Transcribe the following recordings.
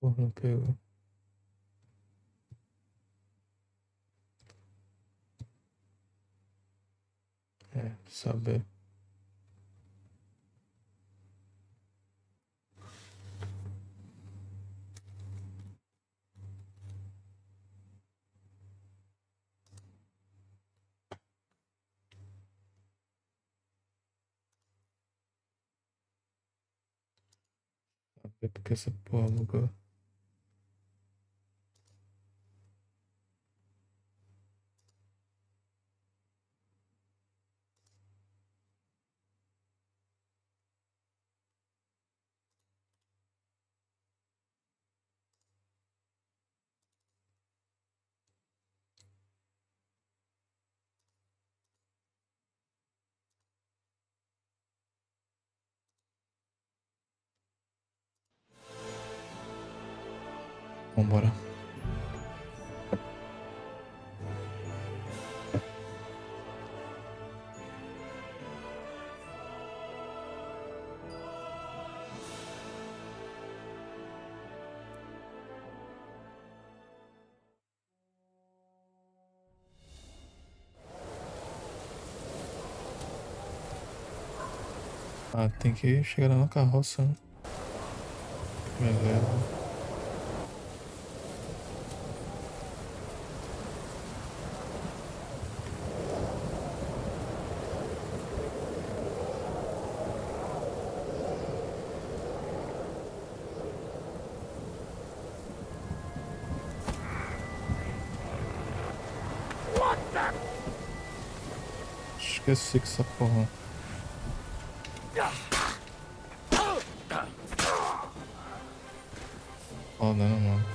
Porra, não pegou. Saber. Saber porque essa porra bugou. Vambora. Ah, tem que chegar lá na carroça, né? Beleza. Esqueci que essa porra. Foda, né, mano?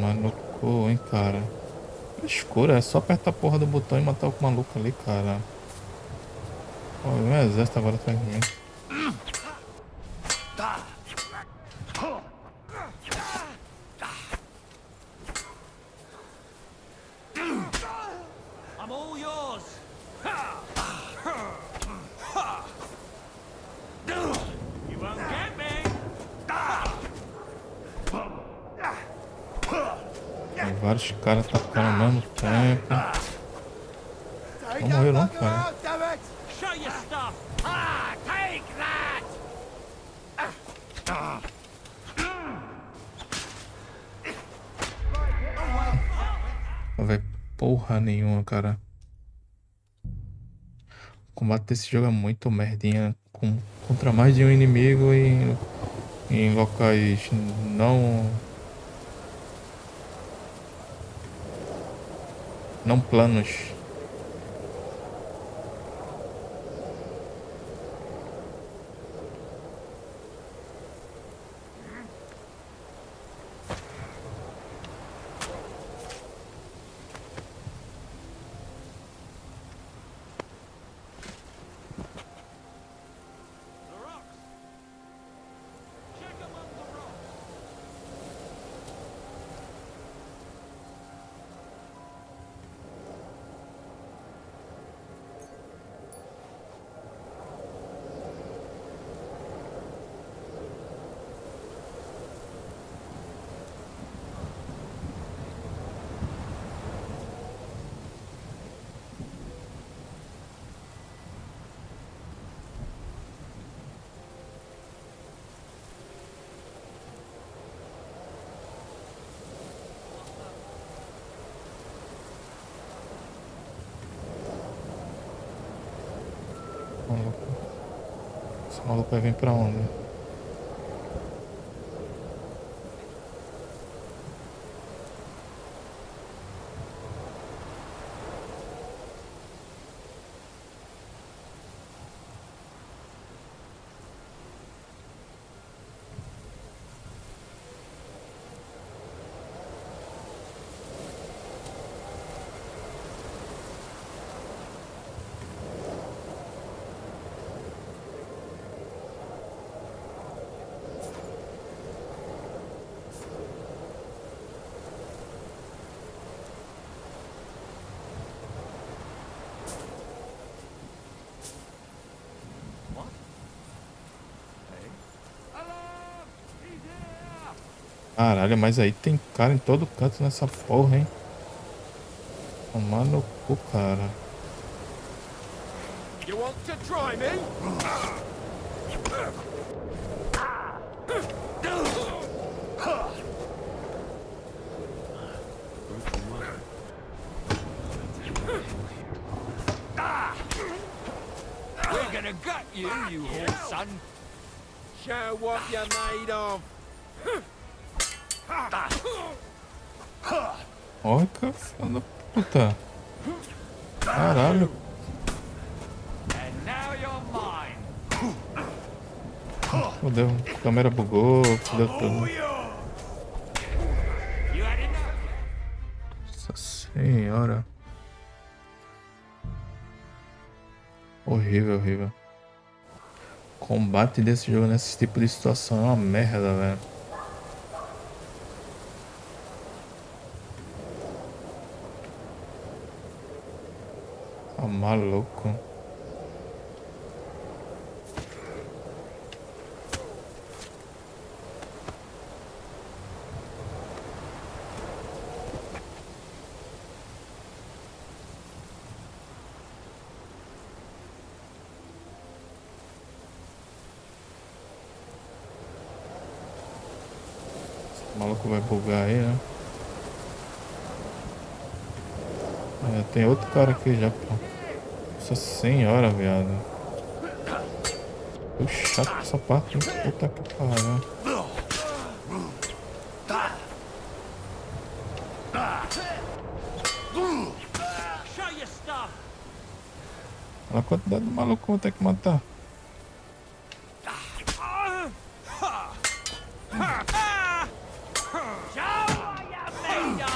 Maluco, hein, cara. Escuro, é só apertar a porra do botão e matar o maluco ali, cara. Ó, o meu exército agora atrás de mim. I'm all yours. You won't get me. Tem vários caras atacando ao mesmo tempo. Não morreu não, cara. Show your stuff. Ah, take that. Não vai porra nenhuma, cara. O combate desse jogo é muito merdinha. Contra mais de um inimigo em locais não planos. The rocks. Check among the rocks. Maluco. Esse maluco vai vir pra onde? Caralho, mas aí tem cara em todo canto nessa porra, hein? Tomar no cu, cara. You want to try me? We're gonna gut you, you whore son. Show what you're made of. Olha, cara, filho da puta. Caralho. And now you're mine. Fudeu. A câmera bugou, fudeu tudo. You had enough? Nossa senhora. Horrível, horrível. Combate desse jogo nesse tipo de situação é uma merda, velho. Tá maluco. O maluco vai bugar aí, né? É, tem outro cara aqui já, pô. Nossa senhora, viado. Tô chato com essa parte, hein? Puta que pariu. Show your stuff. Olha a quantidade de maluco que eu vou ter que matar. Show what you're made of.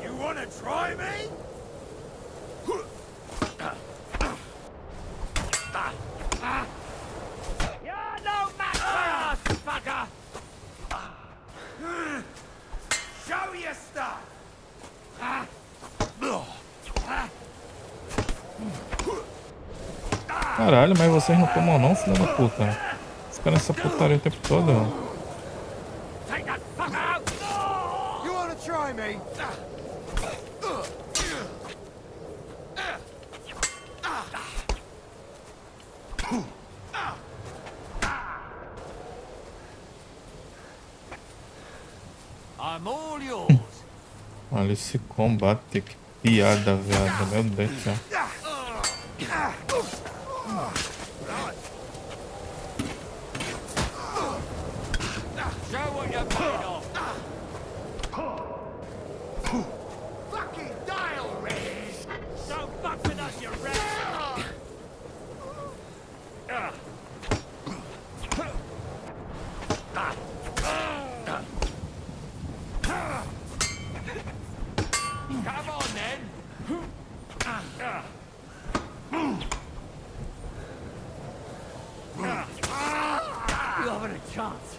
You wanna try me? You're no match for us, fucker! Show your stuff! Caralho, mas vocês não tomam não, filho da puta. Fica nessa putaria o tempo todo. Take that fucker out! You wanna try me? I'm all yours. Olha esse combate, que piada, viado. Meu Deus do céu. Show what you're made of. Fucking dial raise! Don't fuck with us, you rat! Come on then! You haven't a chance.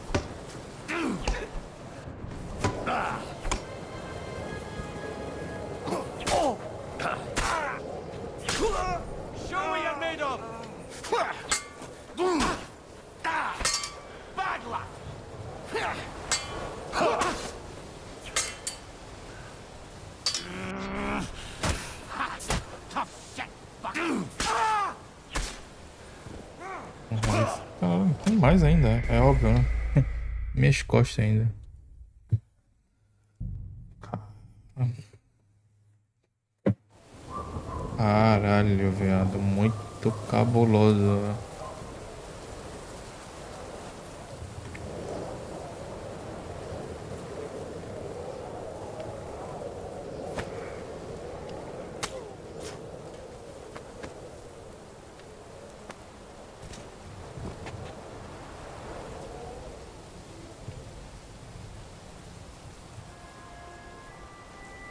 Show what you're made of! Bad luck! Tough shit, fuck! Mas, caralho, tem mais ainda, é óbvio, né? Minhas costas ainda. Caralho, viado. Muito cabuloso.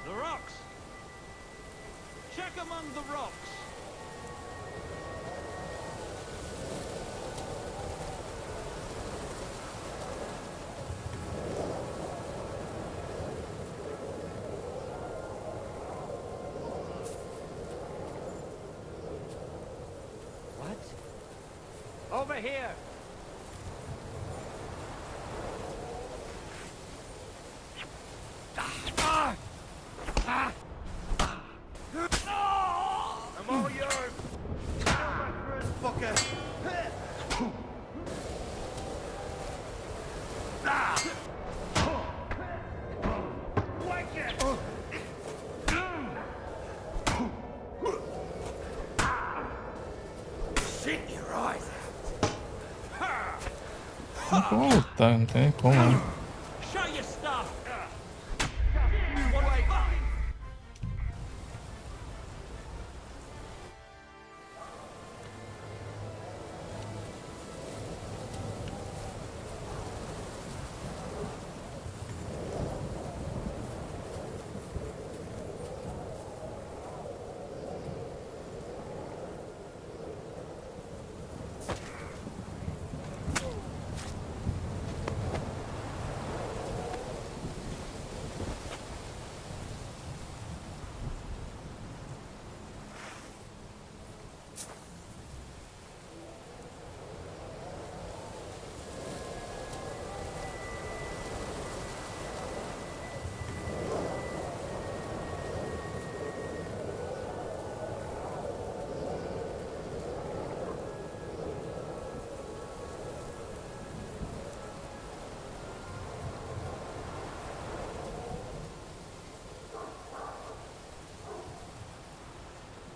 The rocks! Check among the rocks! here. I'm all yours. Fucker. Shit your eyes Não tem como lutar, não tem como. Né? Show your stuff.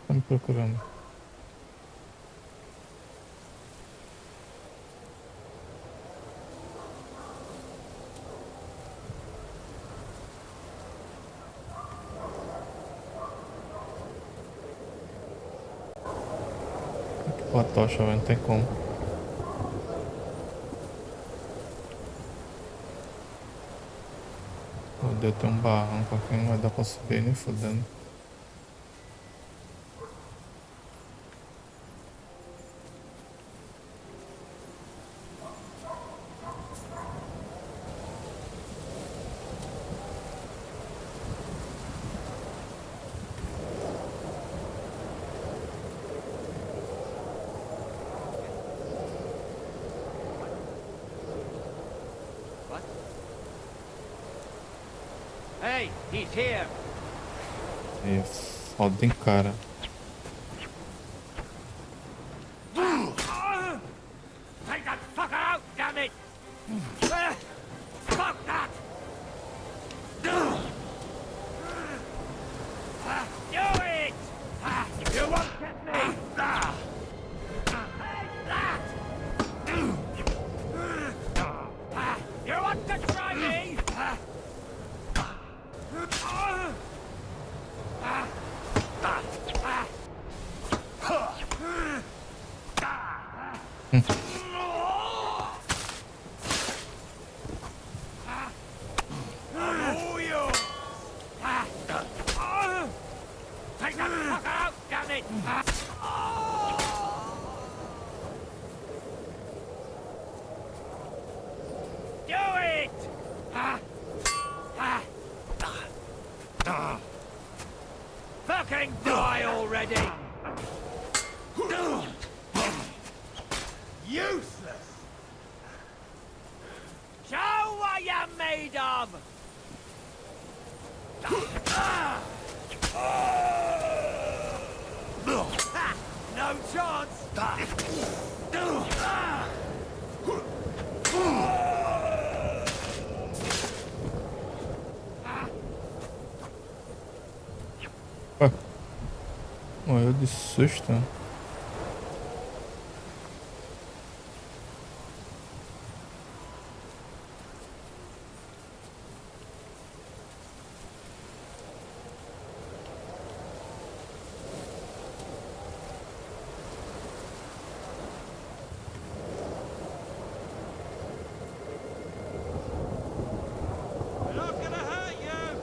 Tá me procurando. Pô, a tocha, velho, não tem como. Meu Deus, tem um barranco aqui, não vai dar pra subir nem fudendo. What? Hey, he's here. E foda, hein, cara. Take that fucker out, damn it! Fuck that! Do it! You won't get me! Hey, that! You want to try me? Oh, you! Take that fucker out, damn it! Do it! Fucking die already! Useless! Show what you're made of! No chance! Ué, morreu de susto. We're not gonna hurt you!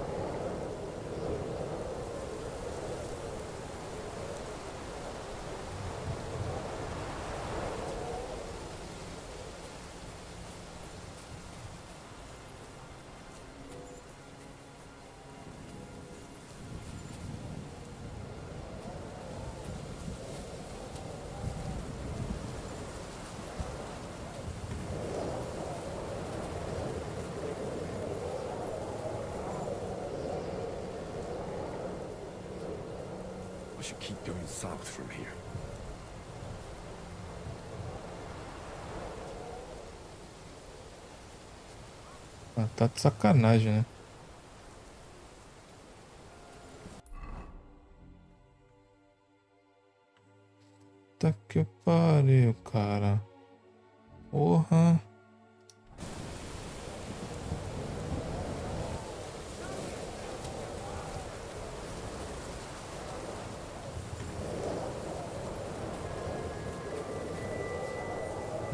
should keep going south from here. Ah, tá de sacanagem, né? Tá que pariu, cara. Porra.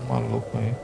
Maluco aí.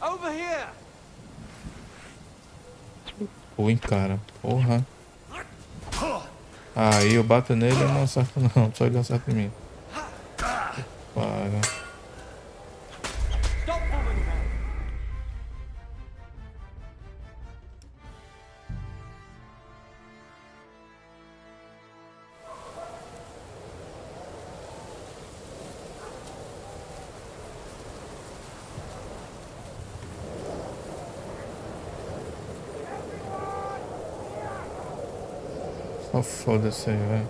Over here! Ruim, cara. Porra. Aí eu bato nele e não acerto não. Só ele acerta em mim. Para. Stop fooling around! Só foda-se aí, velho.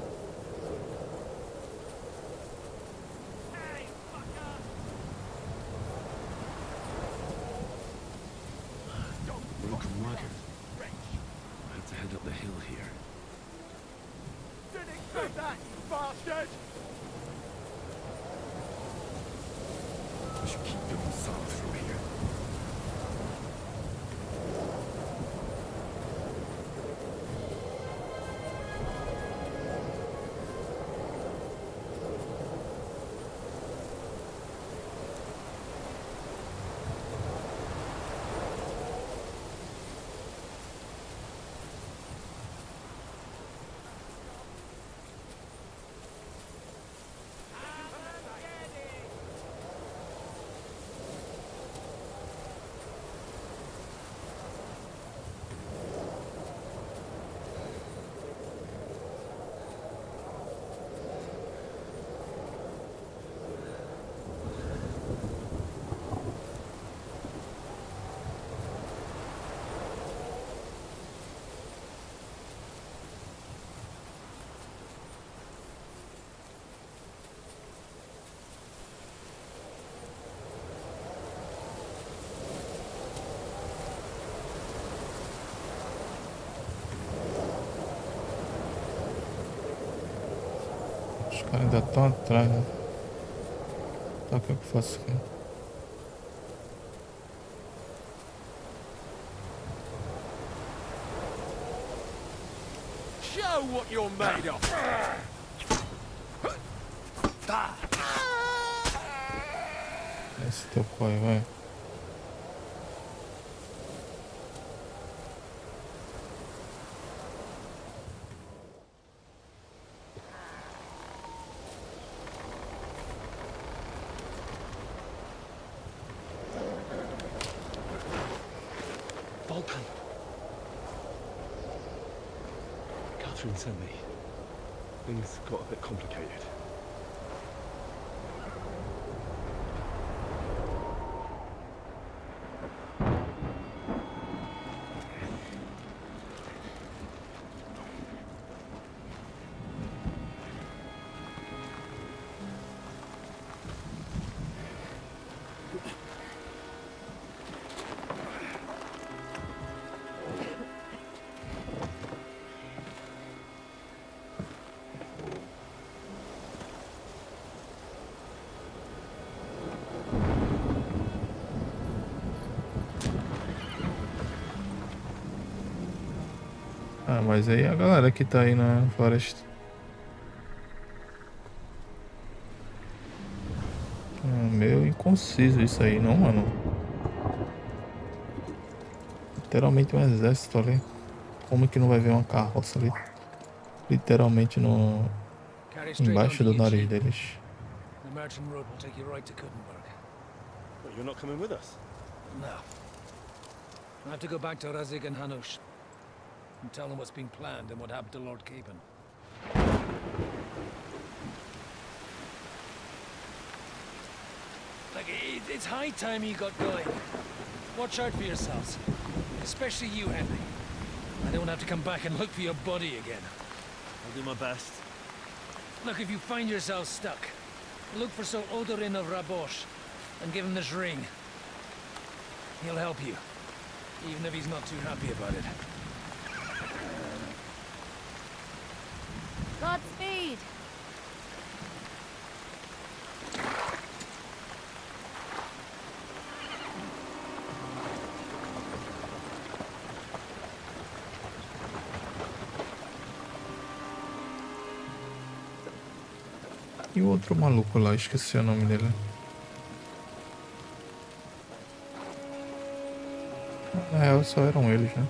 Broken wagon. I have to head up the hill here. Didn't expect that, you bastard! I should keep going south from here. Os caras ainda estão atrás, né? Tá, o que eu faço aqui? Show what you're made of! Esse teu pai, vai. Vulcan. Catherine sent me. Things got a bit complicated. Ah, mas aí a galera que tá aí na floresta. Ah, Meio inconciso isso aí, não, mano? Literalmente um exército ali. Como que não vai ver uma carroça ali? Literalmente no... Carry straight on embaixo to do nariz Eugene. deles. The merchant road will take you right to Kuttenberg. But you're not coming with us? No. I have to go back to Razig and Hanush and tell them what's been planned and what happened to Lord Capen. Like, it's high time you got going. Watch out for yourselves. Especially you, Henry. I don't have to come back and look for your body again. I'll do my best. Look, if you find yourselves stuck, look for Sir Odorin of Rabosh and give him this ring. He'll help you, even if he's not too happy about it. Godspeed! E o outro maluco lá, esqueci o nome dele. Na real, só eram eles, né?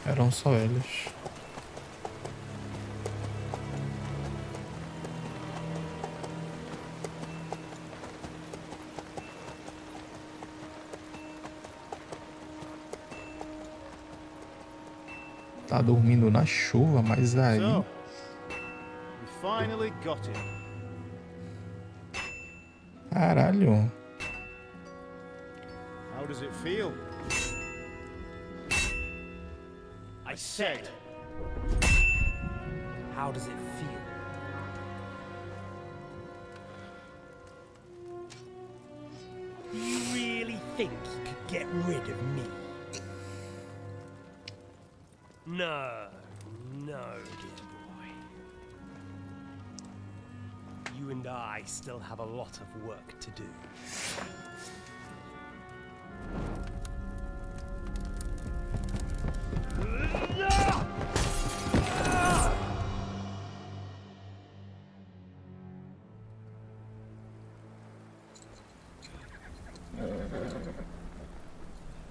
Eram só eles. Tá dormindo na chuva, mas aí... So, we finally got it. Caralho. How does it feel? I said, how does it feel? You really think you could get rid of me? No, no, dear boy. You and I still have a lot of work to do.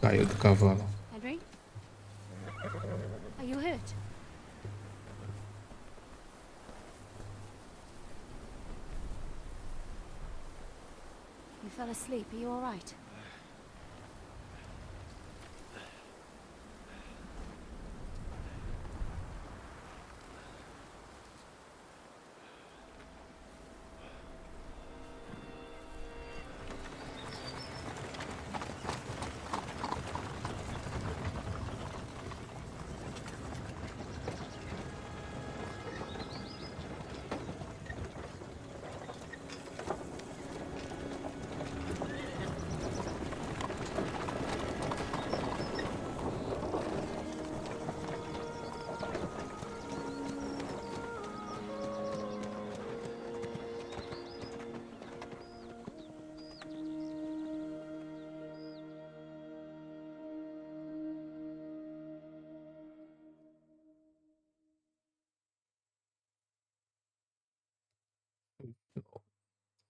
Caiu do cavalo. Henry? Are you hurt? You fell asleep. Are you all right?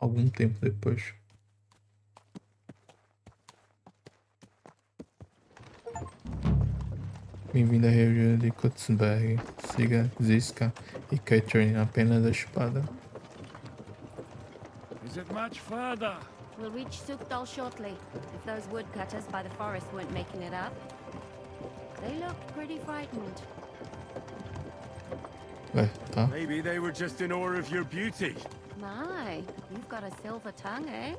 Algum tempo depois. Bem-vindo à região de Kutzenberg. Siga Ziska e Catherine apenas a espada. Is it much further? We'll reach Sukdal shortly, if those woodcutters by the forest weren't making it up. They looked pretty frightened. Ué, tá. Maybe they were just in awe of your beauty. My, you've got a silver tongue, eh?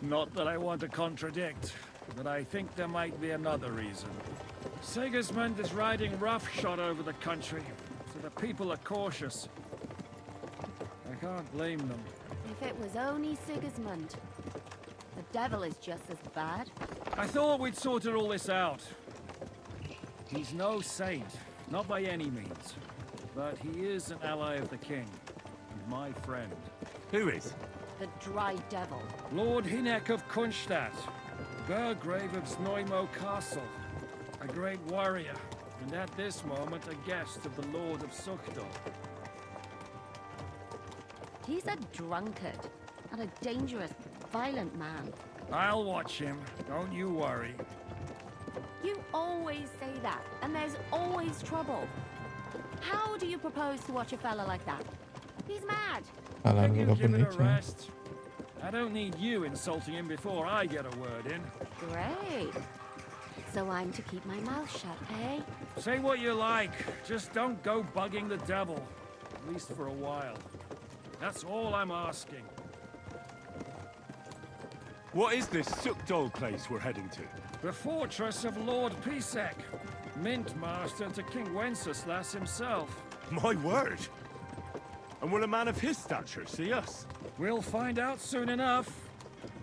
Not that I want to contradict, but I think there might be another reason. Sigismund is riding roughshod over the country, so the people are cautious. I can't blame them. If it was only Sigismund. The devil is just as bad. I thought we'd sorted all this out. He's no saint, not by any means. But he is an ally of the king, and my friend. Who is? The dry devil. Lord Hinek of Kunstadt, Burgrave of Znojmo Castle. a great warrior, and at this moment a guest of the Lord of Sukdal. He's a drunkard and a dangerous, violent man. I'll watch him, don't you worry. You always say that, and there's always trouble. How do you propose to watch a fella like that? He's mad. Caralho, Can you lugar give it a bonito, hein? rest? I don't need you insulting him before I get a word in. Great. So I'm to keep my mouth shut, eh? Say what you like, just don't go bugging the devil. At least for a while. That's all I'm asking. What is this Sukdol place we're heading to? The fortress of Lord Pisek, Mint Master to King Wenceslas himself. My word! And will a man of his stature see us? We'll find out soon enough.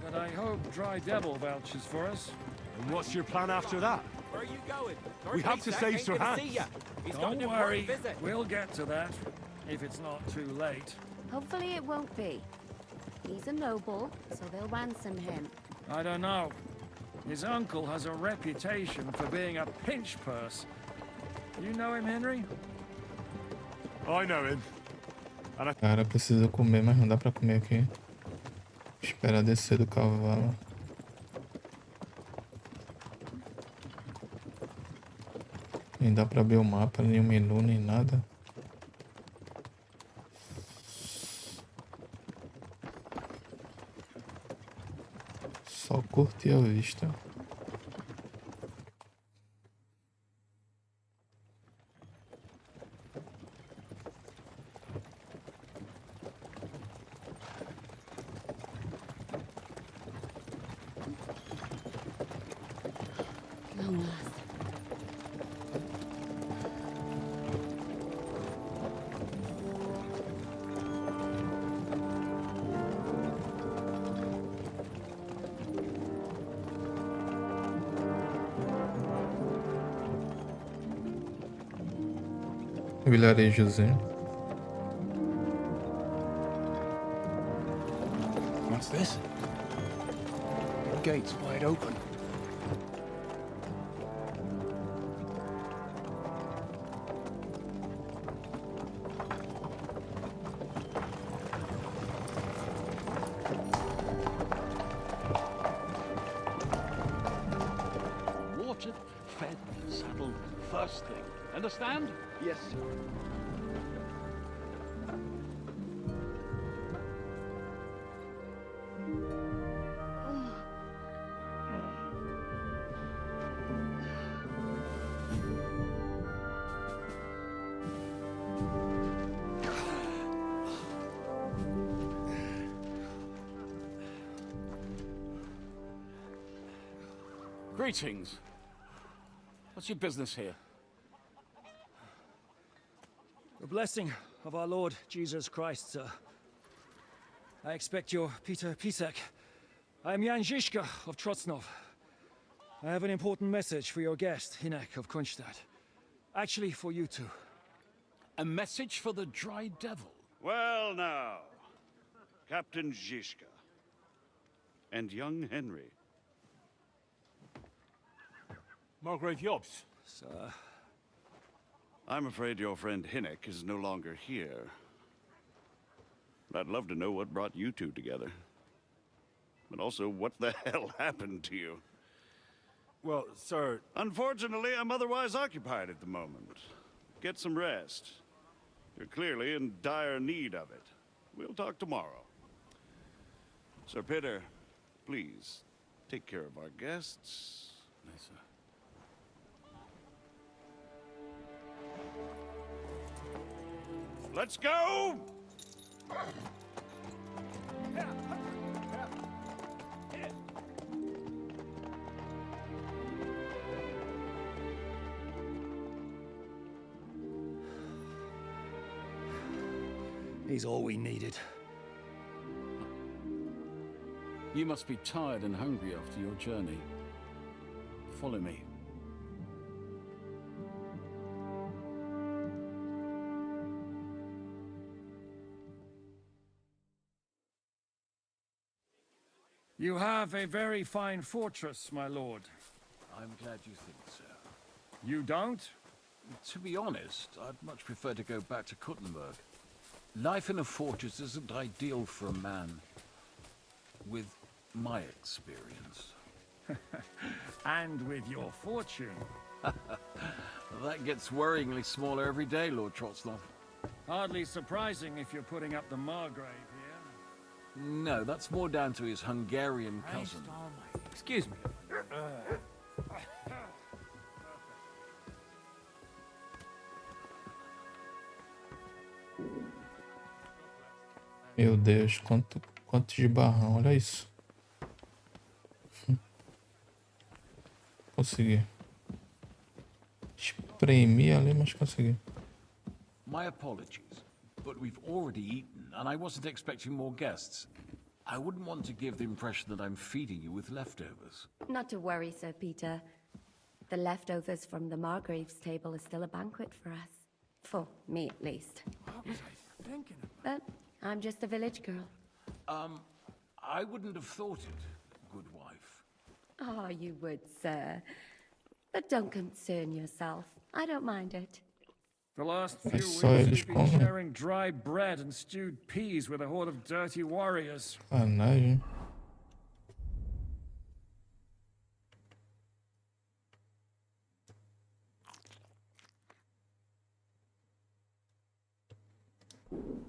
But I hope Dry Devil vouches for us. And what's your plan after that? Where are you going? We have to save Sir Hans. Don't worry, we'll get to that. If it's not too late. Hopefully it won't be. He's a noble, so they'll ransom him. I don't know. His uncle has a reputation for being a pinch purse. You know him, Henry? I know him. Cara, precisa comer, mas não dá pra comer aqui. Espera descer do cavalo. Nem dá pra abrir o mapa, nem o menu, nem nada. Só curtir a vista. Long last. Vilarejozinho. What's this? The gate's wide open. Watered, fed, saddled, first thing. Understand? Yes, sir. Greetings. What's your business here? The blessing of our Lord Jesus Christ, sir. I expect you're Peter Pisek. I am Jan Žižka of Trocnov. I have an important message for your guest, Hinek of Kunstadt. Actually, for you two. A message for the Dry Devil. Well now, Captain Žižka. And young Henry. Margrave Jobs. Sir. I'm afraid your friend Hinek is no longer here. But I'd love to know what brought you two together. But also, what the hell happened to you? Well, sir... Unfortunately, I'm otherwise occupied at the moment. Get some rest. You're clearly in dire need of it. We'll talk tomorrow. Sir Peter, please, take care of our guests. Yes, sir. Let's go! He's all we needed. You must be tired and hungry after your journey. Follow me. You have a very fine fortress, my lord. I'm glad you think so. You don't? To be honest, I'd much prefer to go back to Kuttenberg. Life in a fortress isn't ideal for a man with my experience. And with your fortune. That gets worryingly smaller every day, Lord Trotslov. Hardly surprising if you're putting up the Margrave here. No, that's more down to his Hungarian cousin. Excuse me. Meu Deus, quanto de barrão, olha isso. Consegui. Espremi ali, mas consegui. My apologies, but we've already eaten, and I wasn't expecting more guests. I wouldn't want to give the impression that I'm feeding you with leftovers. Not to worry, Sir Peter. The leftovers from the Margrave's table are still a banquet for us. For me, at least. What was I thinking of? But I'm just a village girl. I wouldn't have thought it, good wife. Oh, you would, sir. But don't concern yourself. I don't mind it. The last few É weeks só eles we've been comem. sharing dry bread and stewed peas with a horde of dirty warriors. Sacanagem.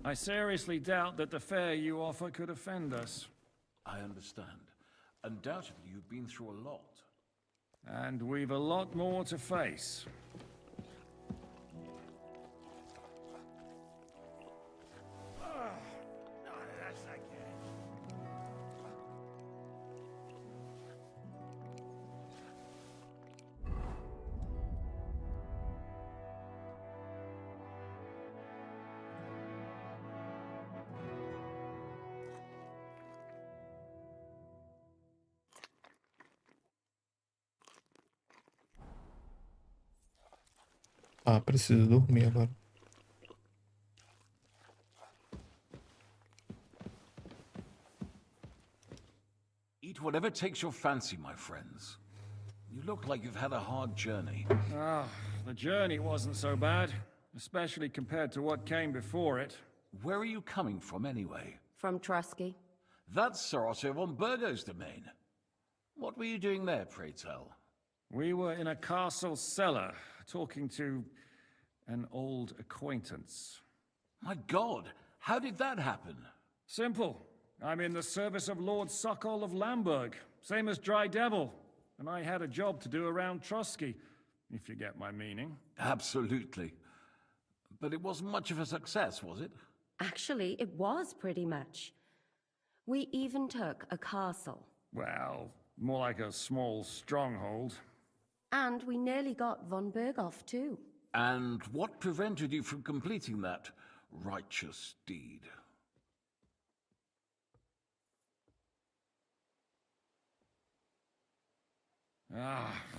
I seriously doubt that the fare you offer could offend us. I understand. Undoubtedly, you've been through a lot. And we've a lot more to face. Ah, preciso dormir agora. Eat whatever takes your fancy, my friends. You look like you've had a hard journey. Ah, the journey wasn't so bad, especially compared to what came before it. Where are you coming from, anyway? From Trusky. That's Sir Otto von Burgo's domain. What were you doing there, pray tell? We were in a castle cellar, talking to an old acquaintance. My God, how did that happen? Simple. I'm in the service of Lord Sokol of Lamberg, same as Dry Devil, and I had a job to do around Trusky, if you get my meaning. Absolutely. But it wasn't much of a success, was it? Actually, it was pretty much. We even took a castle. Well, more like a small stronghold. And we nearly got von Berghoff, too. And what prevented you from completing that righteous deed?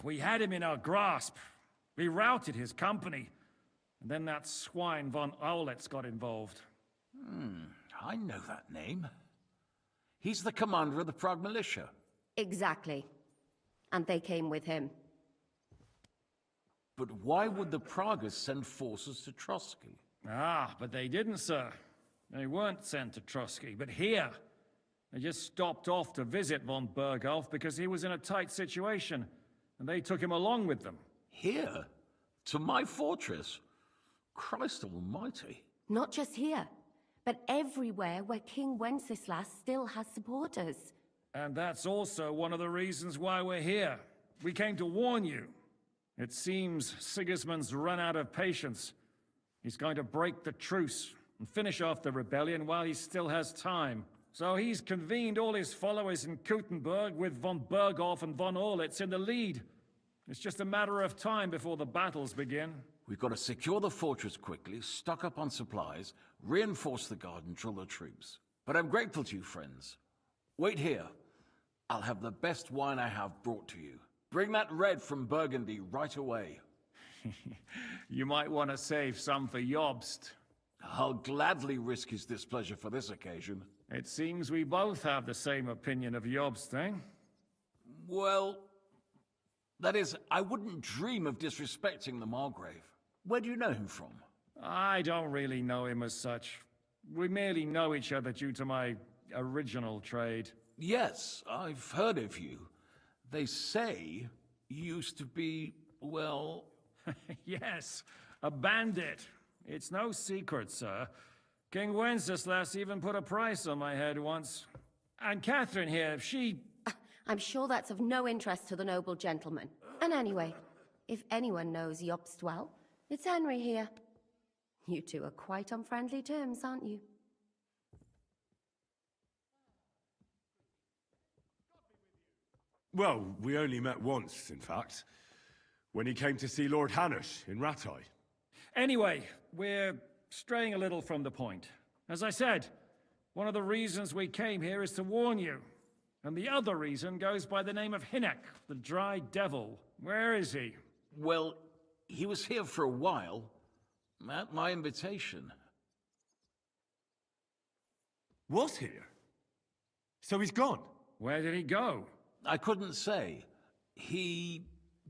We had him in our grasp. We routed his company. And then that swine von Aulitz got involved. I know that name. He's the commander of the Prague militia. Exactly. And they came with him. But why would the Praguers send forces to Trotsky? But they didn't, sir. They weren't sent to Trusky, but here. They just stopped off to visit von Berghoff because he was in a tight situation, and they took him along with them. Here? To my fortress? Christ almighty. Not just here, but everywhere where King Wenceslas still has supporters. And that's also one of the reasons why we're here. We came to warn you. It seems Sigismund's run out of patience. He's going to break the truce and finish off the rebellion while he still has time. So he's convened all his followers in Kuttenberg with von Berghoff and von Aulitz in the lead. It's just a matter of time before the battles begin. We've got to secure the fortress quickly, stock up on supplies, reinforce the guard and drill the troops. But I'm grateful to you, friends. Wait here. I'll have the best wine I have brought to you. Bring that red from Burgundy right away. You might want to save some for Jobst. I'll gladly risk his displeasure for this occasion. It seems we both have the same opinion of Jobst, eh? Well, That is, I wouldn't dream of disrespecting the Margrave. Where do you know him from? I don't really know him as such. We merely know each other due to my original trade. Yes, I've heard of you. They say you used to be, well... Yes, a bandit. It's no secret, sir. King Wenceslas even put a price on my head once. And Catherine here, she... I'm sure that's of no interest to the noble gentleman. And anyway, if anyone knows Jobst well, it's Henry here. You two are quite on friendly terms, aren't you? Well, we only met once, in fact. When he came to see Lord Hanush in Rattay. Anyway, we're straying a little from the point. As I said, one of the reasons we came here is to warn you. And the other reason goes by the name of Hinnock, the Dry Devil. Where is he? Well, he was here for a while, at my invitation. Was here? So he's gone? Where did he go? I couldn't say. He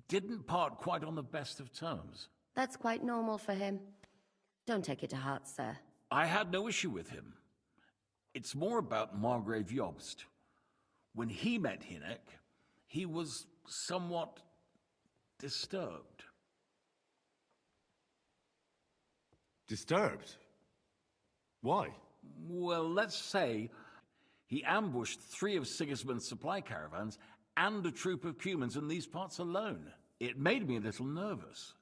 didn't part quite on the best of terms. That's quite normal for him. Don't take it to heart, sir. I had no issue with him. It's more about Margrave Jobst. When he met Hinnock, he was somewhat disturbed. Disturbed? Why? Well, let's say he ambushed 3 of Sigismund's supply caravans and a troop of Cumans in these parts alone. It made me a little nervous.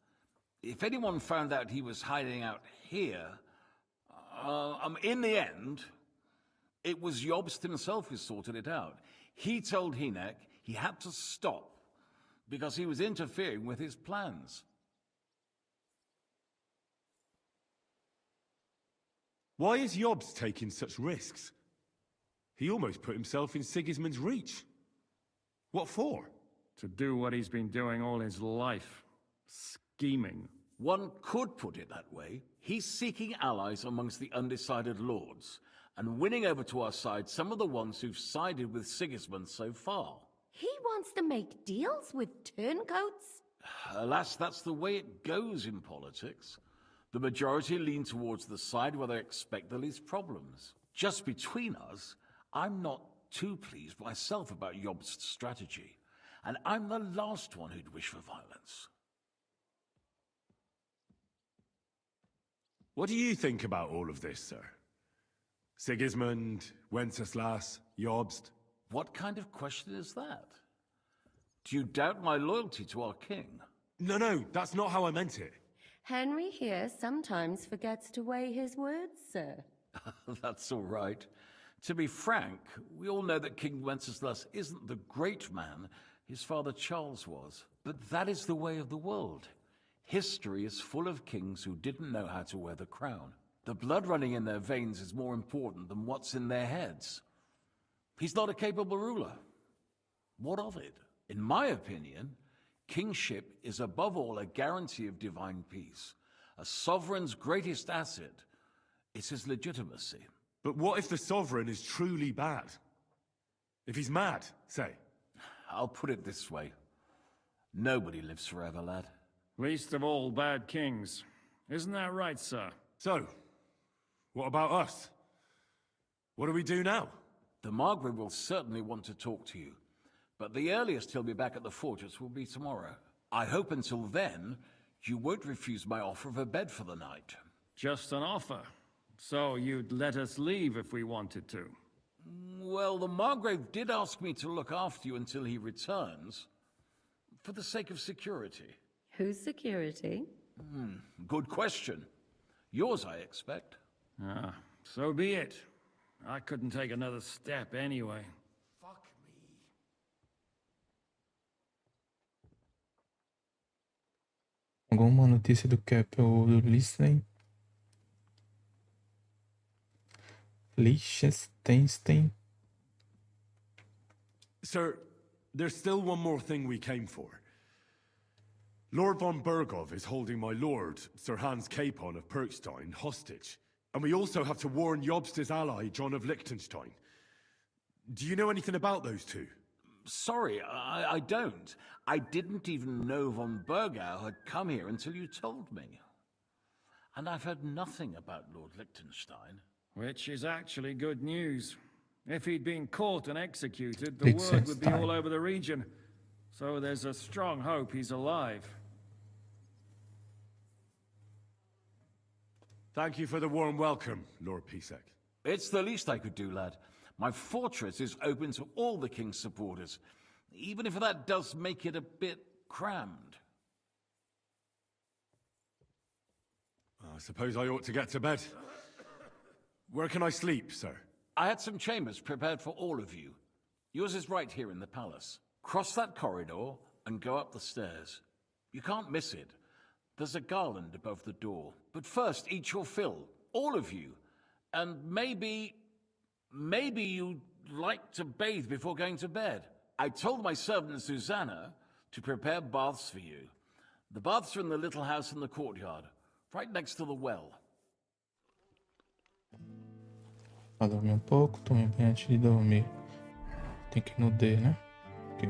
If anyone found out he was hiding out here, in the end, it was Jobst himself who sorted it out. He told Hinnock he had to stop because he was interfering with his plans. Why is Jobst taking such risks? He almost put himself in Sigismund's reach. What for? To do what he's been doing all his life. Scheming. One could put it that way. He's seeking allies amongst the undecided lords, and winning over to our side some of the ones who've sided with Sigismund so far. He wants to make deals with turncoats? Alas, that's the way it goes in politics. The majority lean towards the side where they expect the least problems. Just between us, I'm not too pleased myself about Jobst's strategy, and I'm the last one who'd wish for violence. What do you think about all of this, sir? Sigismund, Wenceslas, Jobst? What kind of question is that? Do you doubt my loyalty to our king? No, that's not how I meant it. Henry here sometimes forgets to weigh his words, sir. That's all right. To be frank, we all know that King Wenceslas isn't the great man his father Charles was. But that is the way of the world. History is full of kings who didn't know how to wear the crown. The blood running in their veins is more important than what's in their heads. He's not a capable ruler. What of it? In my opinion, kingship is above all a guarantee of divine peace. A sovereign's greatest asset is his legitimacy. But what if the sovereign is truly bad? If he's mad, say? I'll put it this way. Nobody lives forever, lad. Least of all bad kings. Isn't that right, sir? So, what about us? What do we do now? The Margrave will certainly want to talk to you, but the earliest he'll be back at the fortress will be tomorrow. I hope until then, you won't refuse my offer of a bed for the night. Just an offer. So you'd let us leave if we wanted to? Well, the Margrave did ask me to look after you until he returns, for the sake of security. Whose security? Good question. Yours, I expect. Ah, so be it. I couldn't take another step anyway. Fuck me. Alguma notícia do Cap ou do Liechtenstein? Sir, there's still one more thing we came for. Lord von Bergov is holding my lord, Sir Hans Capon of Perkstein, hostage. And we also have to warn Jobst's ally, John of Liechtenstein. Do you know anything about those two? Sorry, I don't. I didn't even know von Burgau had come here until you told me. And I've heard nothing about Lord Liechtenstein. Which is actually good news. If he'd been caught and executed, the word would be all over the region. So there's a strong hope he's alive. Thank you for the warm welcome, Lord Pisek. It's the least I could do, lad. My fortress is open to all the king's supporters, even if that does make it a bit crammed. I suppose I ought to get to bed. Where can I sleep, sir? I had some chambers prepared for all of you. Yours is right here in the palace. Cross that corridor and go up the stairs. You can't miss it. There's a garland above the door. But first, eat your fill. All of you. And maybe you'd like to bathe before going to bed. I told my servant Susanna to prepare baths for you. The baths are in the little house in the courtyard, right next to the well. Vá dormir um pouco, tome banho antes de dormir. Tem que ir no D, né? Aqui.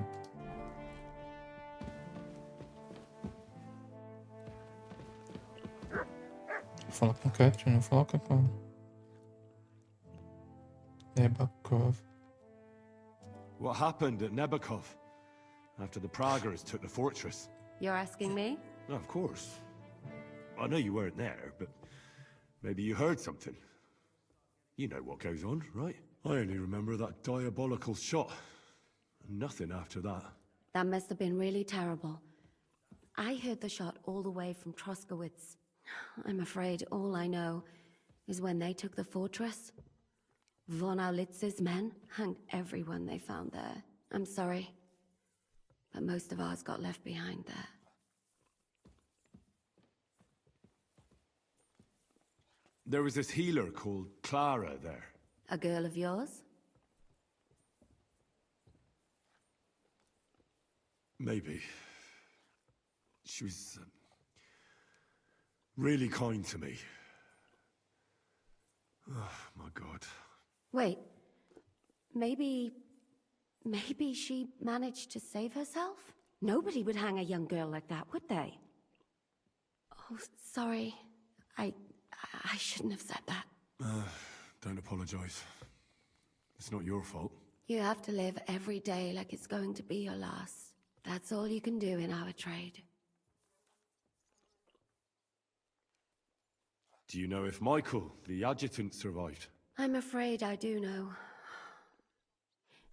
Vou falar com o Catherine, vou falar com a Nebakov. What happened at Nebakov after the Praguers took the fortress? You're asking me? Of course. I know you weren't there, but maybe you heard something. You know what goes on, right? I only remember that diabolical shot. And nothing after that. That must have been really terrible. I heard the shot all the way from Troskowitz. I'm afraid all I know is when they took the fortress, von Aulitz's men hanged everyone they found there. I'm sorry, but most of ours got left behind there. There was this healer called Clara there. A girl of yours? Maybe. She was really kind to me. Oh, my God. Wait, maybe she managed to save herself? Nobody would hang a young girl like that, would they? Oh, sorry. I shouldn't have said that. Don't apologize. It's not your fault. You have to live every day like it's going to be your last. That's all you can do in our trade. Do you know if Michael, the adjutant, survived? I'm afraid I do know.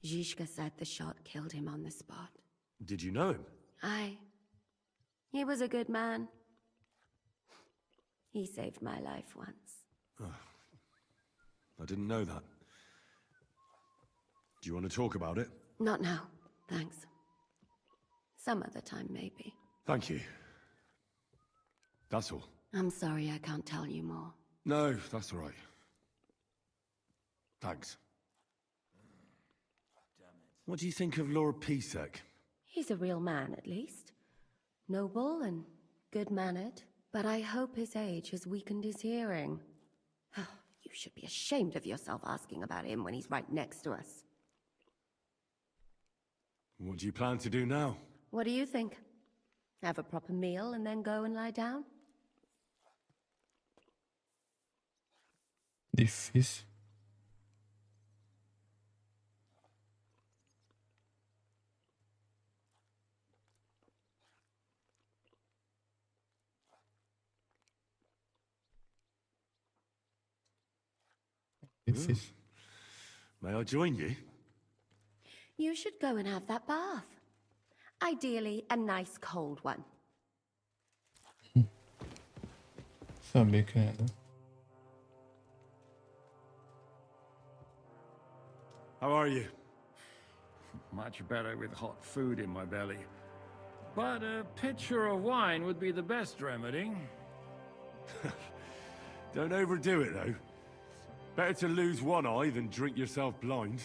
Zhishka said the shot killed him on the spot. Did you know him? Aye. He was a good man. He saved my life once. Oh, I didn't know that. Do you want to talk about it? Not now, thanks. Some other time, maybe. Thank you. That's all. I'm sorry I can't tell you more. No, that's all right. Thanks. What do you think of Lord Pisek? He's a real man, at least. Noble and good-mannered. But I hope his age has weakened his hearing. You should be ashamed of yourself asking about him when he's right next to us. What do you plan to do now? What do you think? Have a proper meal and then go and lie down? Difícil. Difícil. May I join you? You should go and have that bath. Ideally, a nice cold one. Sabia que era. How are you? Much better with hot food in my belly. But a pitcher of wine would be the best remedy. Don't overdo it, though. Better to lose one eye than drink yourself blind.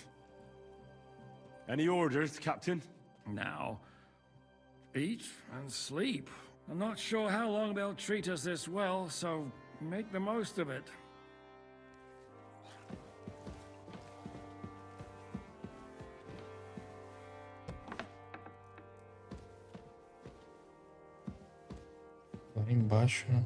Any orders, Captain? Now, eat and sleep. I'm not sure how long they'll treat us this well, so make the most of it. Ali embaixo, né?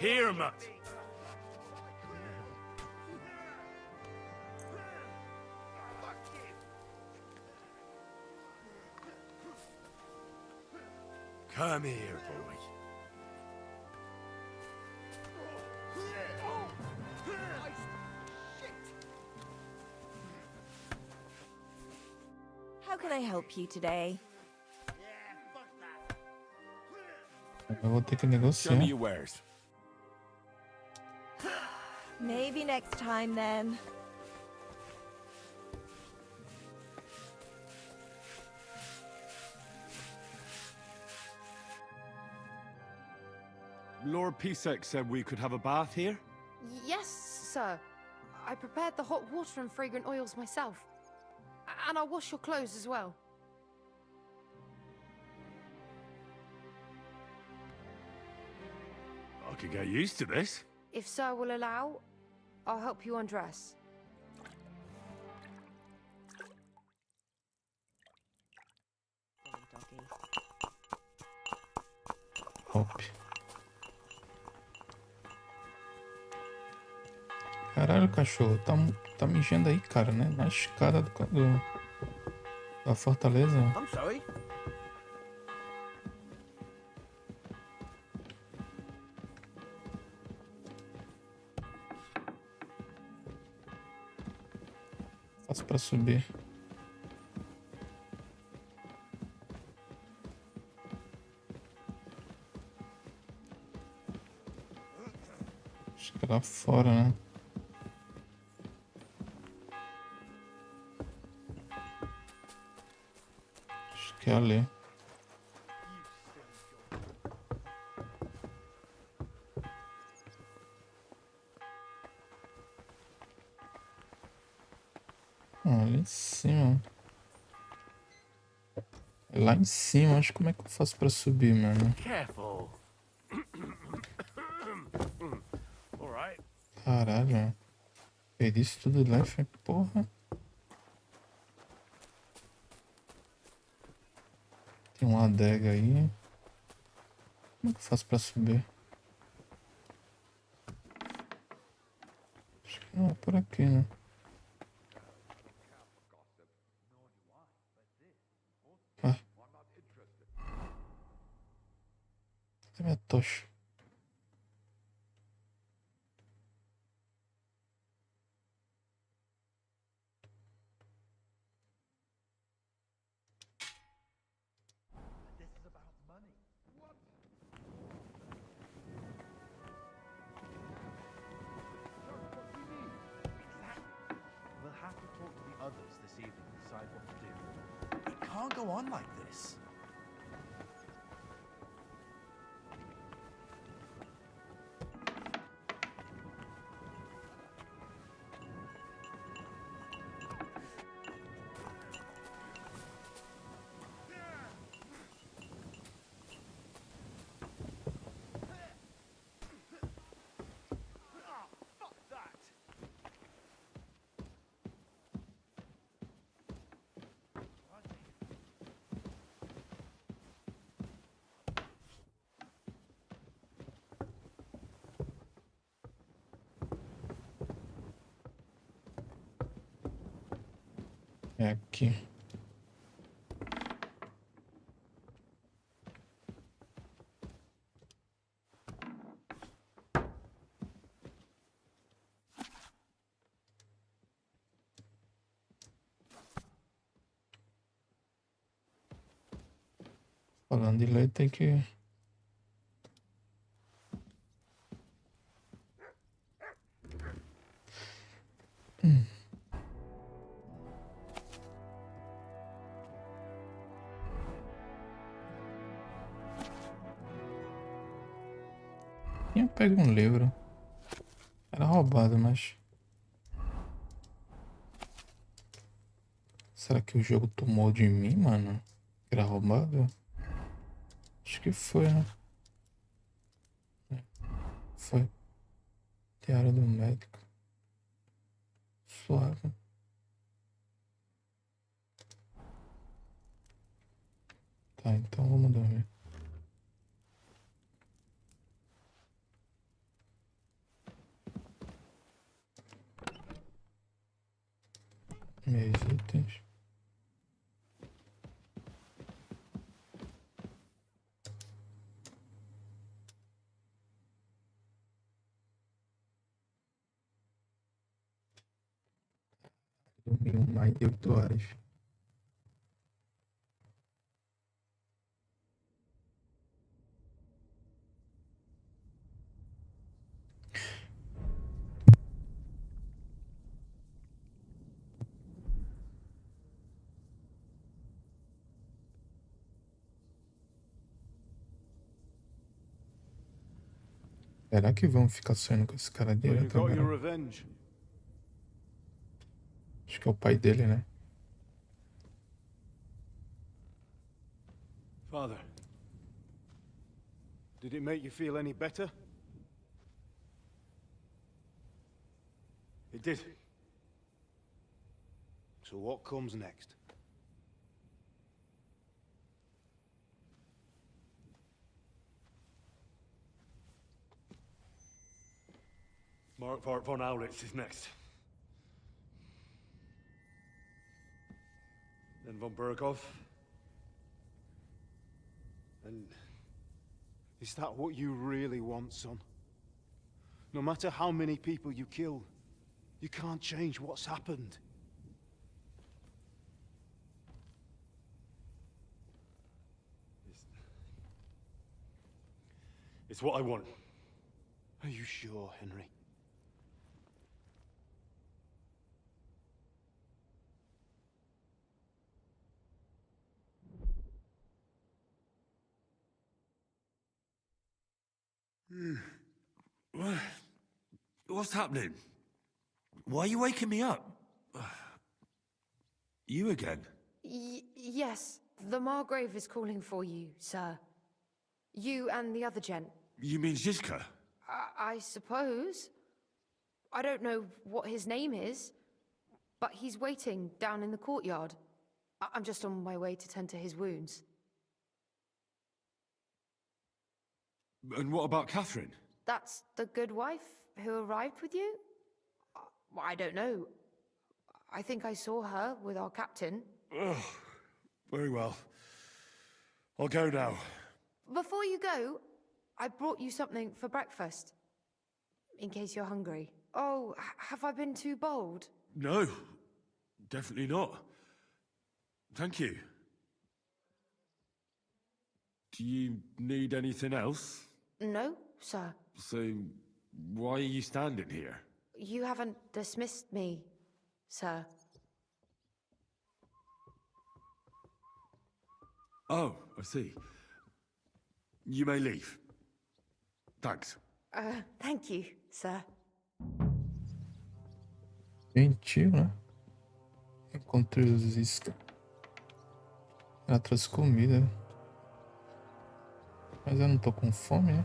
Here, Mutt. Come here, boy. How can I help you today? Eu vou ter que Show negociar. me your wares. Maybe next time then. Lord Pisek said we could have a bath here? Yes, sir. I prepared the hot water and fragrant oils myself. And I'll wash your clothes as well. I could get used to this. If sir will allow, I'll help you undress. Hop. Caralho, cachorro, tá mijando aí, cara, né? Na escada da fortaleza. I'm sorry. Faço pra subir. Acho que é lá fora, né? Acho que é ali. Ali em cima. É lá em cima, acho como é que eu faço pra subir, mano. Careful. All right. Caralho. Perdi isso tudo lá e foi porra. Tem uma adega aí. Como é que eu faço pra subir? Acho que não é por aqui, né? Ah. Cadê minha tocha? We'll have to talk to the others this evening and decide what to do. It can't go on like this. É aqui. Falando de lei, tem que... Tinha pego um livro. Era roubado, mas... Será que o jogo tomou de mim, mano? Era roubado? Acho que foi, né? Foi. Tiara do médico. Suave. Tá, então vamos dormir. Meus itens. Dormi mais de 8 horas. Será que vão ficar sonhando com esse cara So you direto got your agora? revenge. Acho que é o pai dele, né? Father, did it make you feel any better? It did. So what comes next? Mark von Aulitz is next. Then von Berghoff. And is that what you really want, son? No matter how many people you kill, you can't change what's happened. It's what I want. Are you sure, Henry? What's happening? Why are you waking me up? You again? Yes, the Margrave is calling for you, sir. You and the other gent. You mean Zizka? I suppose. I don't know what his name is, but he's waiting down in the courtyard. I'm just on my way to tend to his wounds. And what about Catherine? That's the good wife who arrived with you? I don't know. I think I saw her with our captain. Oh, very well. I'll go now. Before you go, I brought you something for breakfast. In case you're hungry. Oh, have I been too bold? No, definitely not. Thank you. Do you need anything else? No, sir. So, why are you standing here? You haven't dismissed me, sir. Oh, I see. You may leave. Thanks. Thank you, sir. Gentil, né? Encontrei os isca. Ela trouxe comida. Mas eu não tô com fome, né?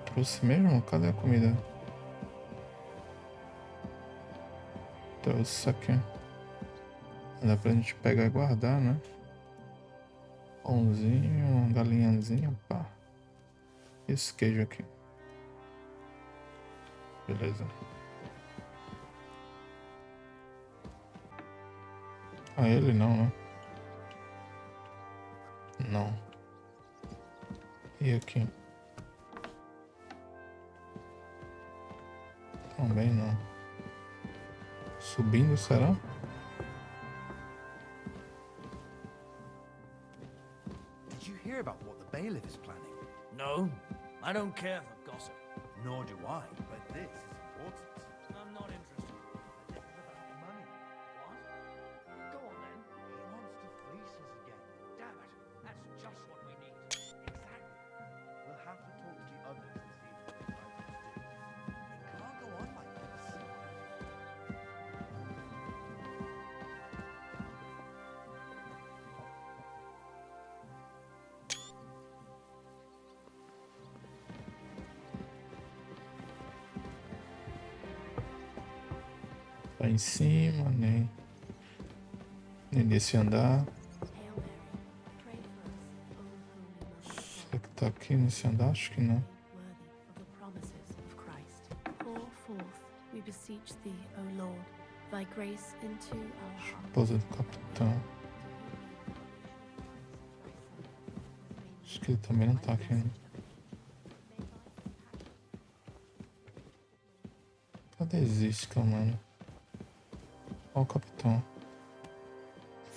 Trouxe mesmo? Cadê a comida? Trouxe isso aqui. Dá pra gente pegar e guardar, né? Pãozinho, galinhazinha, pá. Esse queijo aqui. Beleza. Ah, ele não, né? Não. E aqui? Também não. Subindo, será? Did you hear about what the bailiff is planning? No, I don't care for gossip. Nor do I, but this is important. I'm not interested. This is about money. What? Go on then. He wants to fleece us again. Damn it, that's just what we need. Exactly. We'll have to talk to the others this evening about what to do. It can't go on like this. Tá em cima, nem nesse andar. Será que tá aqui nesse andar? Acho que não. We beseech thee, O Lord, thy grace into our hearts. Esposa do capitão. Acho que ele também não tá aqui, né? Cadê Zisca, mano? Ó o capitão.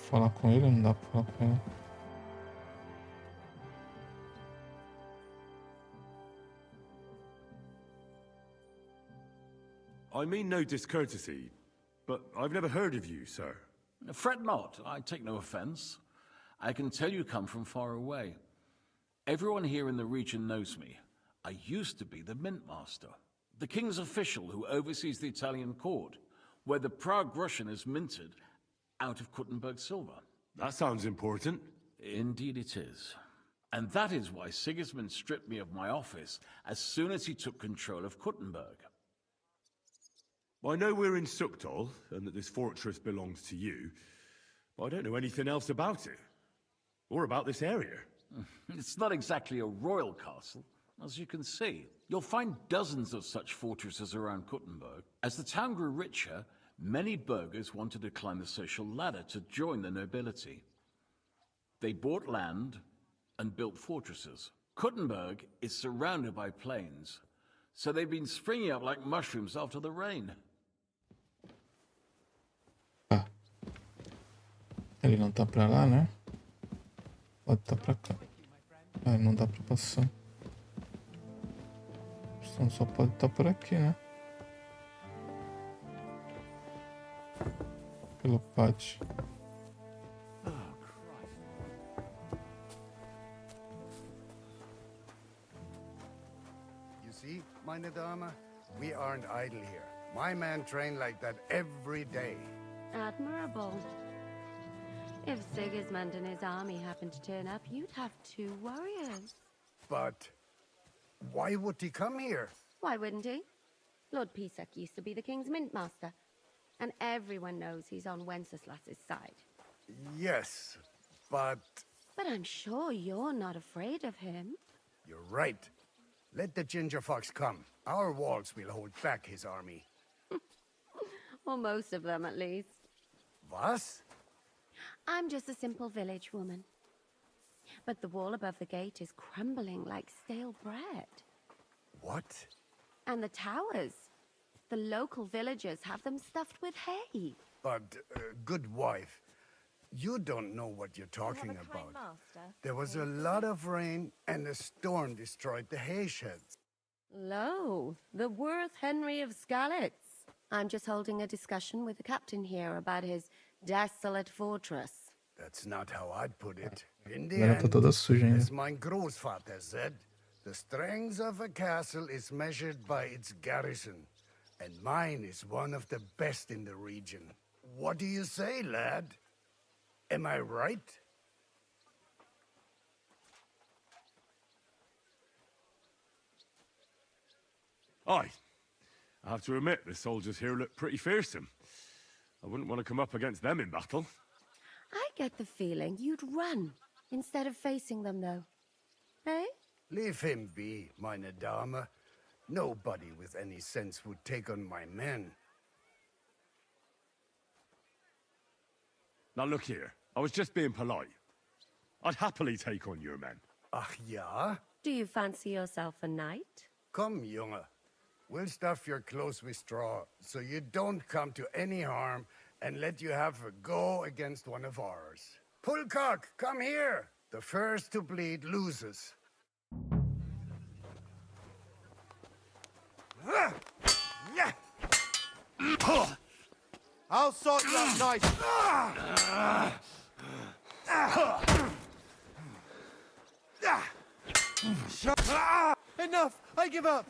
Falar com ele? Não dá pra falar com ele. I mean no discourtesy, but I've never heard of you, sir. Fret not, I take no offense. I can tell you come from far away. Everyone here in the region knows me. I used to be the mint master, the king's official who oversees the Italian court, where the Prague Russian is minted out of Kuttenberg silver. That sounds important. Indeed it is. And that is why Sigismund stripped me of my office as soon as he took control of Kuttenberg. I know we're in Sukdal, and that this fortress belongs to you, but I don't know anything else about it. Or about this area. It's not exactly a royal castle, as you can see. You'll find dozens of such fortresses around Kuttenberg. As the town grew richer, many burghers wanted to climb the social ladder to join the nobility. They bought land and built fortresses. Kuttenberg is surrounded by plains, so they've been springing up like mushrooms after the rain. Ele não tá pra lá, né? Pode tá pra cá. Ah, não dá pra passar. Então só pode estar por aqui, né? Pelo pátio. You see, meine Dame, we aren't idle here. My men train like that every day. Admirable. If Sigismund and his army happened to turn up, you'd have 2 warriors. But why would he come here? Why wouldn't he? Lord Pisak used to be the king's mint master, and everyone knows he's on Wenceslas's side. Yes, but... But I'm sure you're not afraid of him. You're right. Let the ginger fox come. Our walls will hold back his army. Or most of them, at least. Was? I'm just a simple village woman. But the wall above the gate is crumbling like stale bread. What? And the towers. The local villagers have them stuffed with hay. But, good wife, you don't know what you're talking about. There was a lot of rain, and a storm destroyed the hay sheds. Lo, the worth Henry of Skalitz. I'm just holding a discussion with the captain here about his desolate fortress. That's not how I'd put it. In the Ela tá end, toda suja ainda. as my großvater said, the strength of a castle is measured by its garrison, and mine is one of the best in the region. What do you say, lad? Am I right? Aye. I have to admit, the soldiers here look pretty fearsome. I wouldn't want to come up against them in battle. I get the feeling you'd run instead of facing them, though. Eh? Leave him be, meine Dame. Nobody with any sense would take on my men. Now look here, I was just being polite. I'd happily take on your men. Ach ja? Do you fancy yourself a knight? Come, Junge. We'll stuff your clothes with straw, so you don't come to any harm, and let you have a go against one of ours. Pulcock, come here! The first to bleed loses. I'll sort you out nice. Enough! I give up!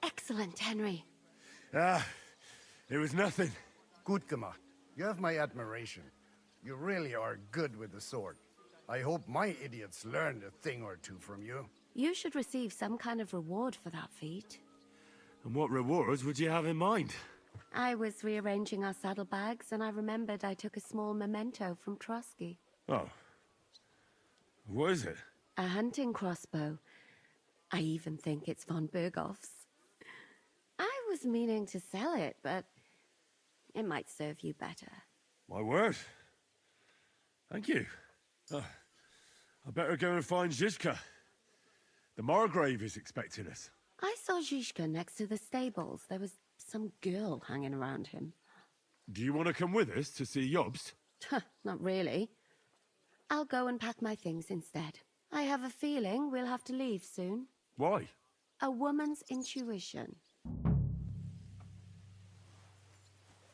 Excellent, Henry. It was nothing. Gut gemacht. You have my admiration. You really are good with the sword. I hope my idiots learned a thing or two from you. You should receive some kind of reward for that feat. And what rewards would you have in mind? I was rearranging our saddlebags, and I remembered I took a small memento from Trotsky. Oh. What is it? A hunting crossbow. I even think it's von Berghoff's. I was meaning to sell it, but it might serve you better. My word. Thank you. I better go and find Zizka. The Margrave is expecting us. I saw Zizka next to the stables. There was some girl hanging around him. Do you want to come with us to see Jobst? Not really. I'll go and pack my things instead. I have a feeling we'll have to leave soon. Why? A woman's intuition.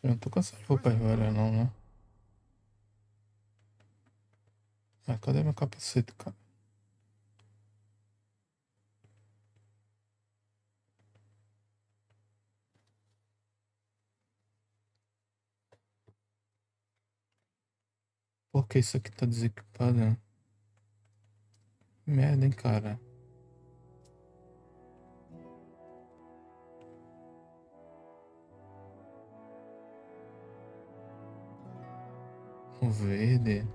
Eu não tô com essa roupa velha não, né? Ah, cadê meu capacete, cara? Por que isso aqui tá desequipado, né? Merda, hein, cara. O verde.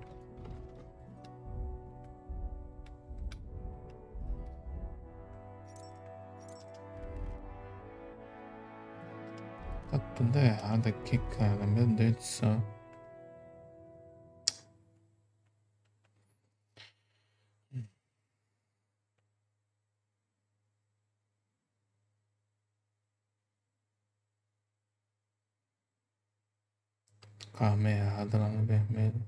Tá tudo errado aqui, cara. Meu Deus do céu. Arma errada lá no vermelho.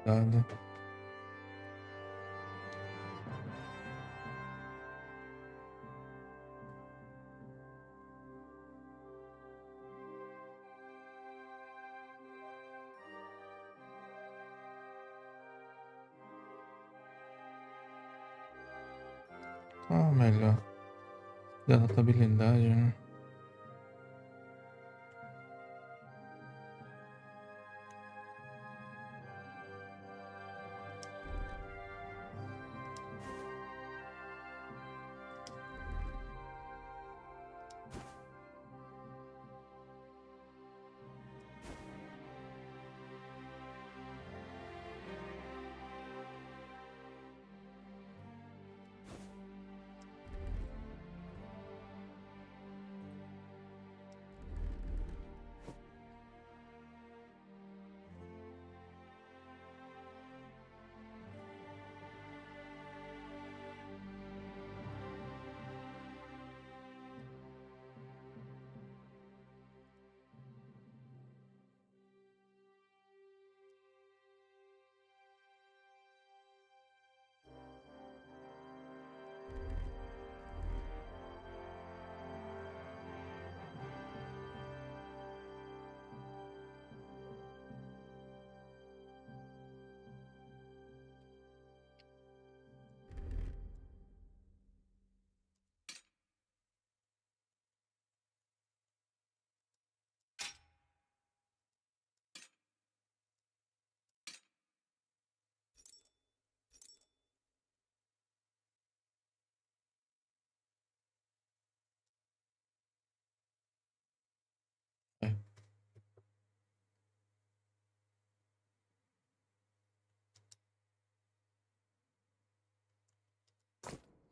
Nada. Ah, melhor. Da notabilidade, né?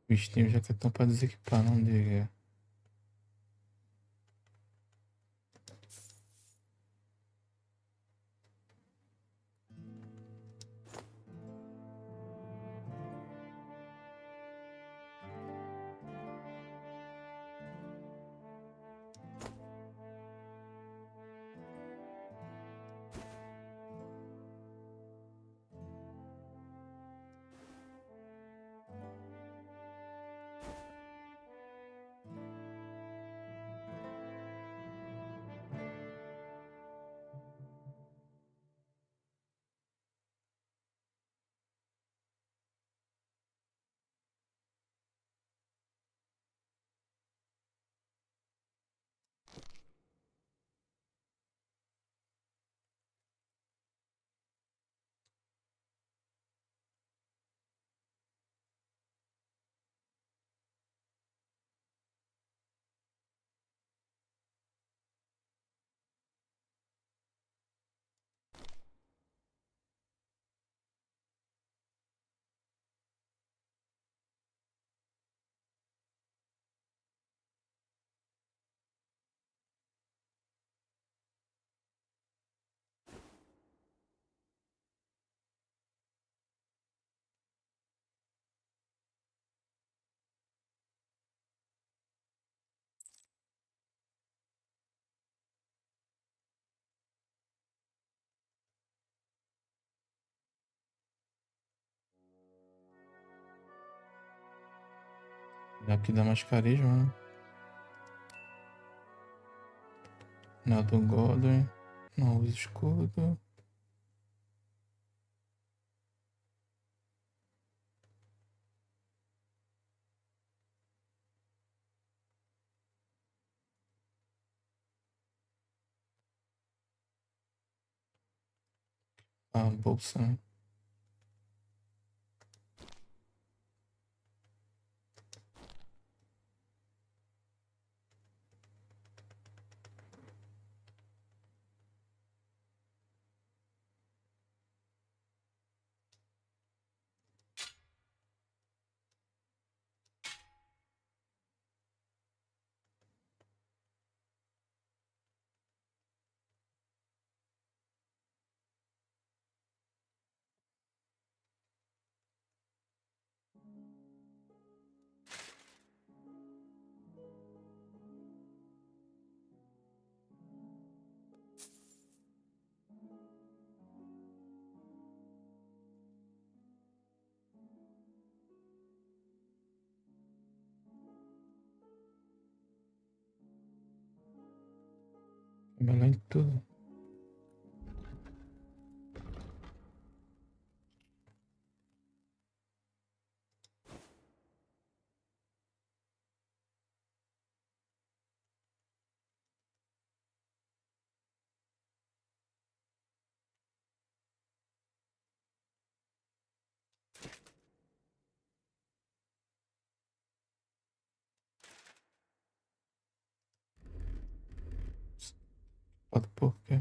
Vestinho jaquetão pra desequipar, não diga. Aqui dá mais carisma, né? Nada Godwin. Não usa escudo. A bolsa, né? Melhor em tudo. Pode por quê?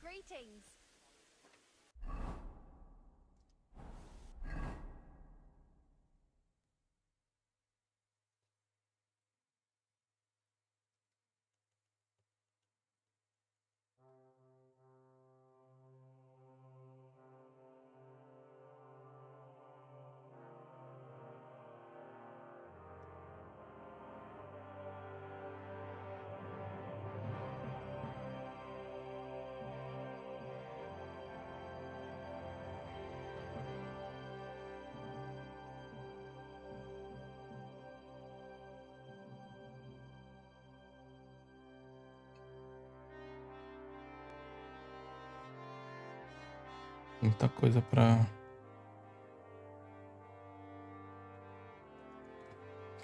Greetings. Muita coisa pra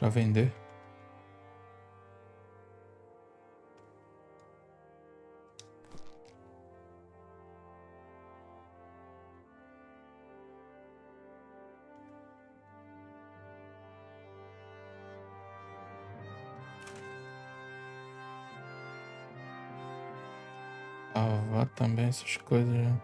vender. Lavar também essas coisas, né?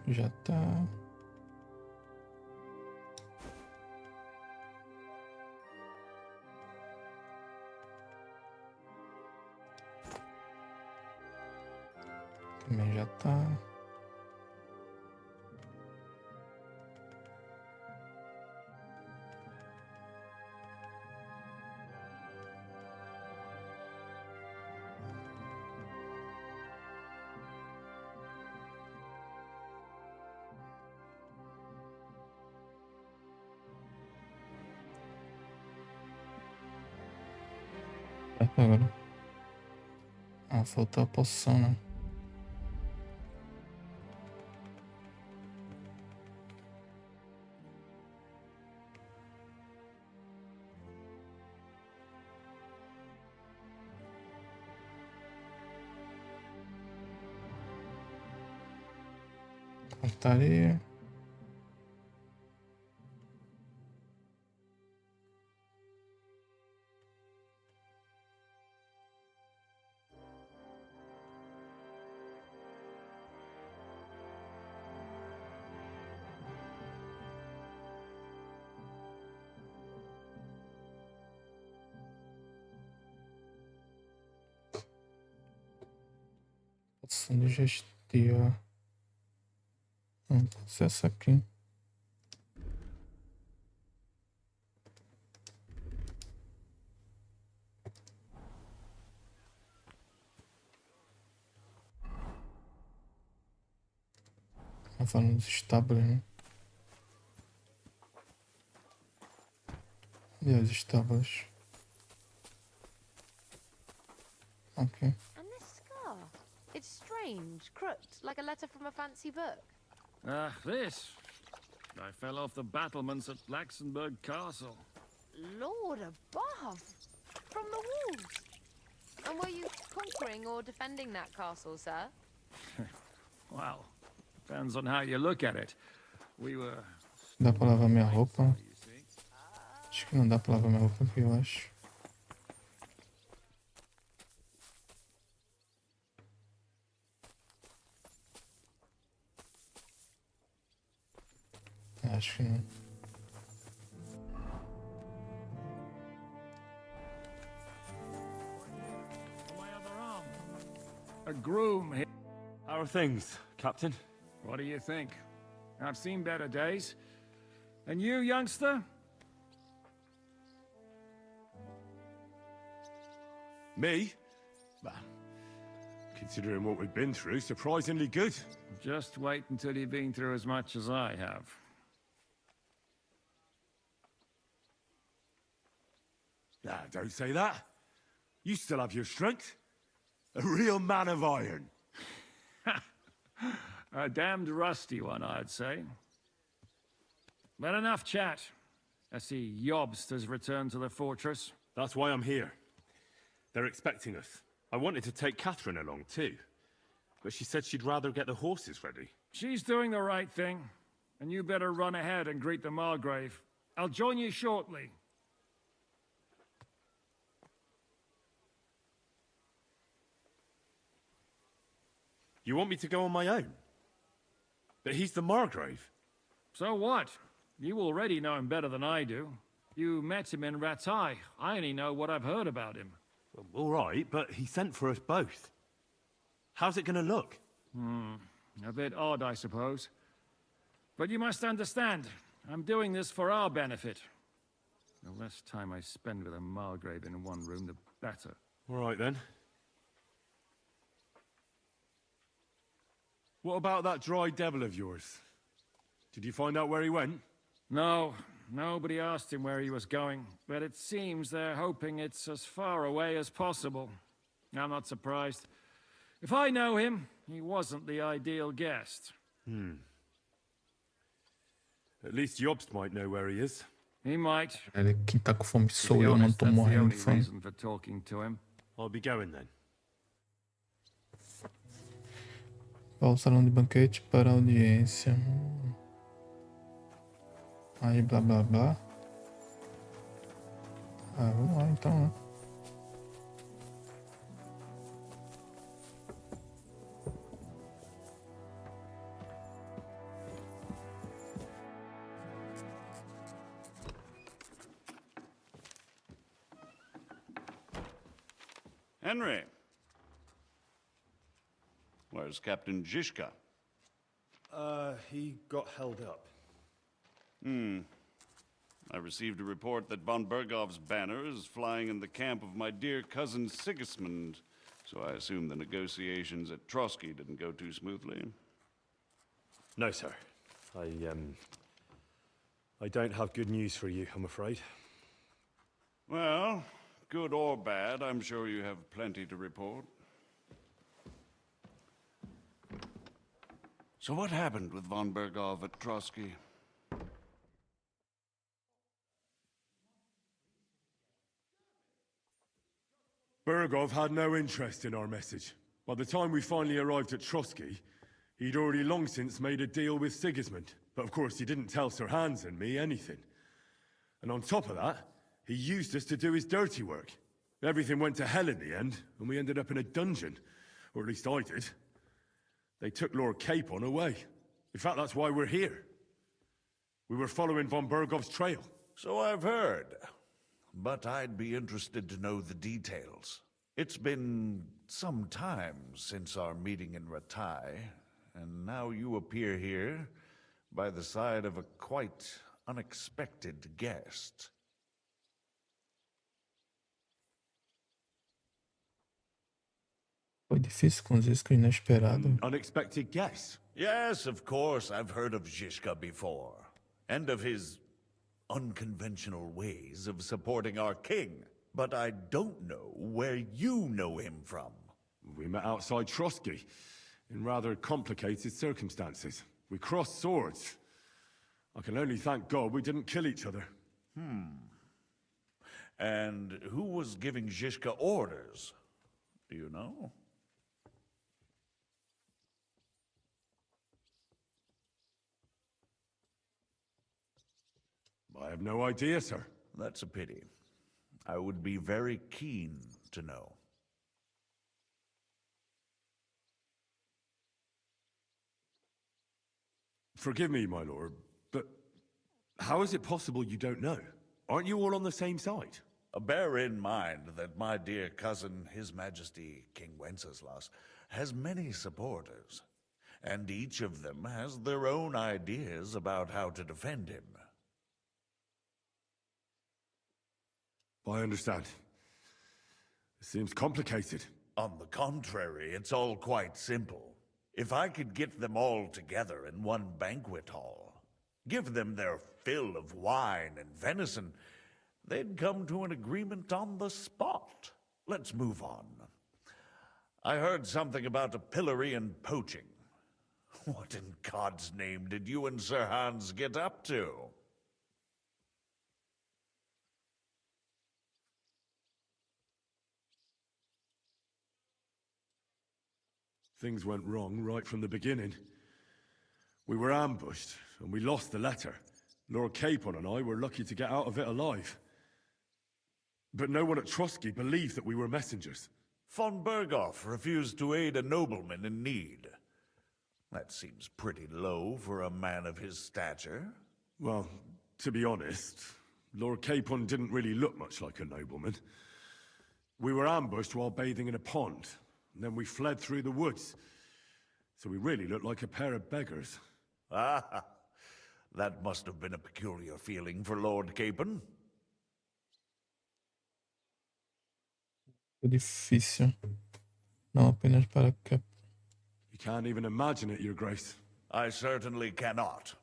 Já tá. Também já tá. Certo agora. Ah, faltou a poção, né? Portaria. Poção digestiva. Pode ser essa aqui. Lavar nos estábulos, né? E os estábulos? Ok. And this scar? It's strange, crooked, like a letter from a fancy book. This. I fell off the battlements at Laxenburg Castle. Lord above! From the walls! And were you conquering or defending that castle, sir? Well, depends on how you look at it. We were... Dá pra lavar minha roupa? Acho que não dá pra lavar minha roupa aqui, eu acho. Acho que não. A groom here. How are things, Captain? What do you think? I've seen better days. And you, youngster? Me? Well, considering what we've been through, surprisingly good. Just wait until you've been through as much as I have. Ah, don't say that. You still have your strength. A real man of iron. A damned rusty one, I'd say. But enough chat. I see Jobst has returned to the fortress. That's why I'm here. They're expecting us. I wanted to take Catherine along too, but she said she'd rather get the horses ready. She's doing the right thing, and you better run ahead and greet the Margrave. I'll join you shortly. You want me to go on my own? But he's the Margrave. So what? You already know him better than I do. You met him in Ratai. I only know what I've heard about him. Well, all right, but he sent for us both. How's it gonna look? A bit odd, I suppose. But you must understand, I'm doing this for our benefit. The less time I spend with a Margrave in one room, the better. All right, then. What about that dry devil of yours? Did you find out where he went? No, nobody asked him where he was going, but it seems they're hoping it's as far away as possible. I'm not surprised. If I know him, he wasn't the ideal guest. At least Jobst might know where he is. He might. Quem tá com fome To sou be eu, não honest, tô that's the morrendo only de fome. reason for talking to him. I'll be going then. Ao salão de banquete para audiência. Aí blá blá blá. Ah, vamos lá então, né? Henry. Where's Captain Zishka? He got held up. I received a report that von Bergov's banner is flying in the camp of my dear cousin Sigismund, so I assume the negotiations at Trotsky didn't go too smoothly. No, sir. I don't have good news for you, I'm afraid. Well, good or bad, I'm sure you have plenty to report. So what happened with von Bergov at Trotsky? Bergov had no interest in our message. By the time we finally arrived at Trotsky, he'd already long since made a deal with Sigismund. But of course, he didn't tell Sir Hans and me anything. And on top of that, he used us to do his dirty work. Everything went to hell in the end, and we ended up in a dungeon. Or at least I did. They took Lord Capon away. In fact, that's why we're here. We were following von Bergov's trail. So I've heard. But I'd be interested to know the details. It's been some time since our meeting in Ratai, and now you appear here by the side of a quite unexpected guest. Foi difícil com os riscos inesperados. Unexpected guest? Yes, of course, I've heard of Zishka before, and of his unconventional ways of supporting our king. But I don't know where you know him from. We met outside Trotsky, in rather complicated circumstances. We crossed swords. I can only thank God we didn't kill each other. And who was giving Zishka orders? Do you know? I have no idea, sir. That's a pity. I would be very keen to know. Forgive me, my lord, but how is it possible you don't know? Aren't you all on the same side? Bear in mind that my dear cousin, His Majesty King Wenceslas, has many supporters, and each of them has their own ideas about how to defend him. I understand. It seems complicated. On the contrary, it's all quite simple. If I could get them all together in one banquet hall, give them their fill of wine and venison, they'd come to an agreement on the spot. Let's move on. I heard something about a pillory and poaching. What in God's name did you and Sir Hans get up to? Things went wrong right from the beginning. We were ambushed, and we lost the letter. Lord Capon and I were lucky to get out of it alive. But no one at Trotsky believed that we were messengers. Von Berghoff refused to aid a nobleman in need. That seems pretty low for a man of his stature. Well, to be honest, Lord Capon didn't really look much like a nobleman. We were ambushed while bathing in a pond, and then we fled through the woods. So we really looked like a pair of beggars. Ah, that must have been a peculiar feeling for Lord Capon. Foi difícil. Não apenas para Cap. You can't even imagine it, Your Grace. I certainly cannot,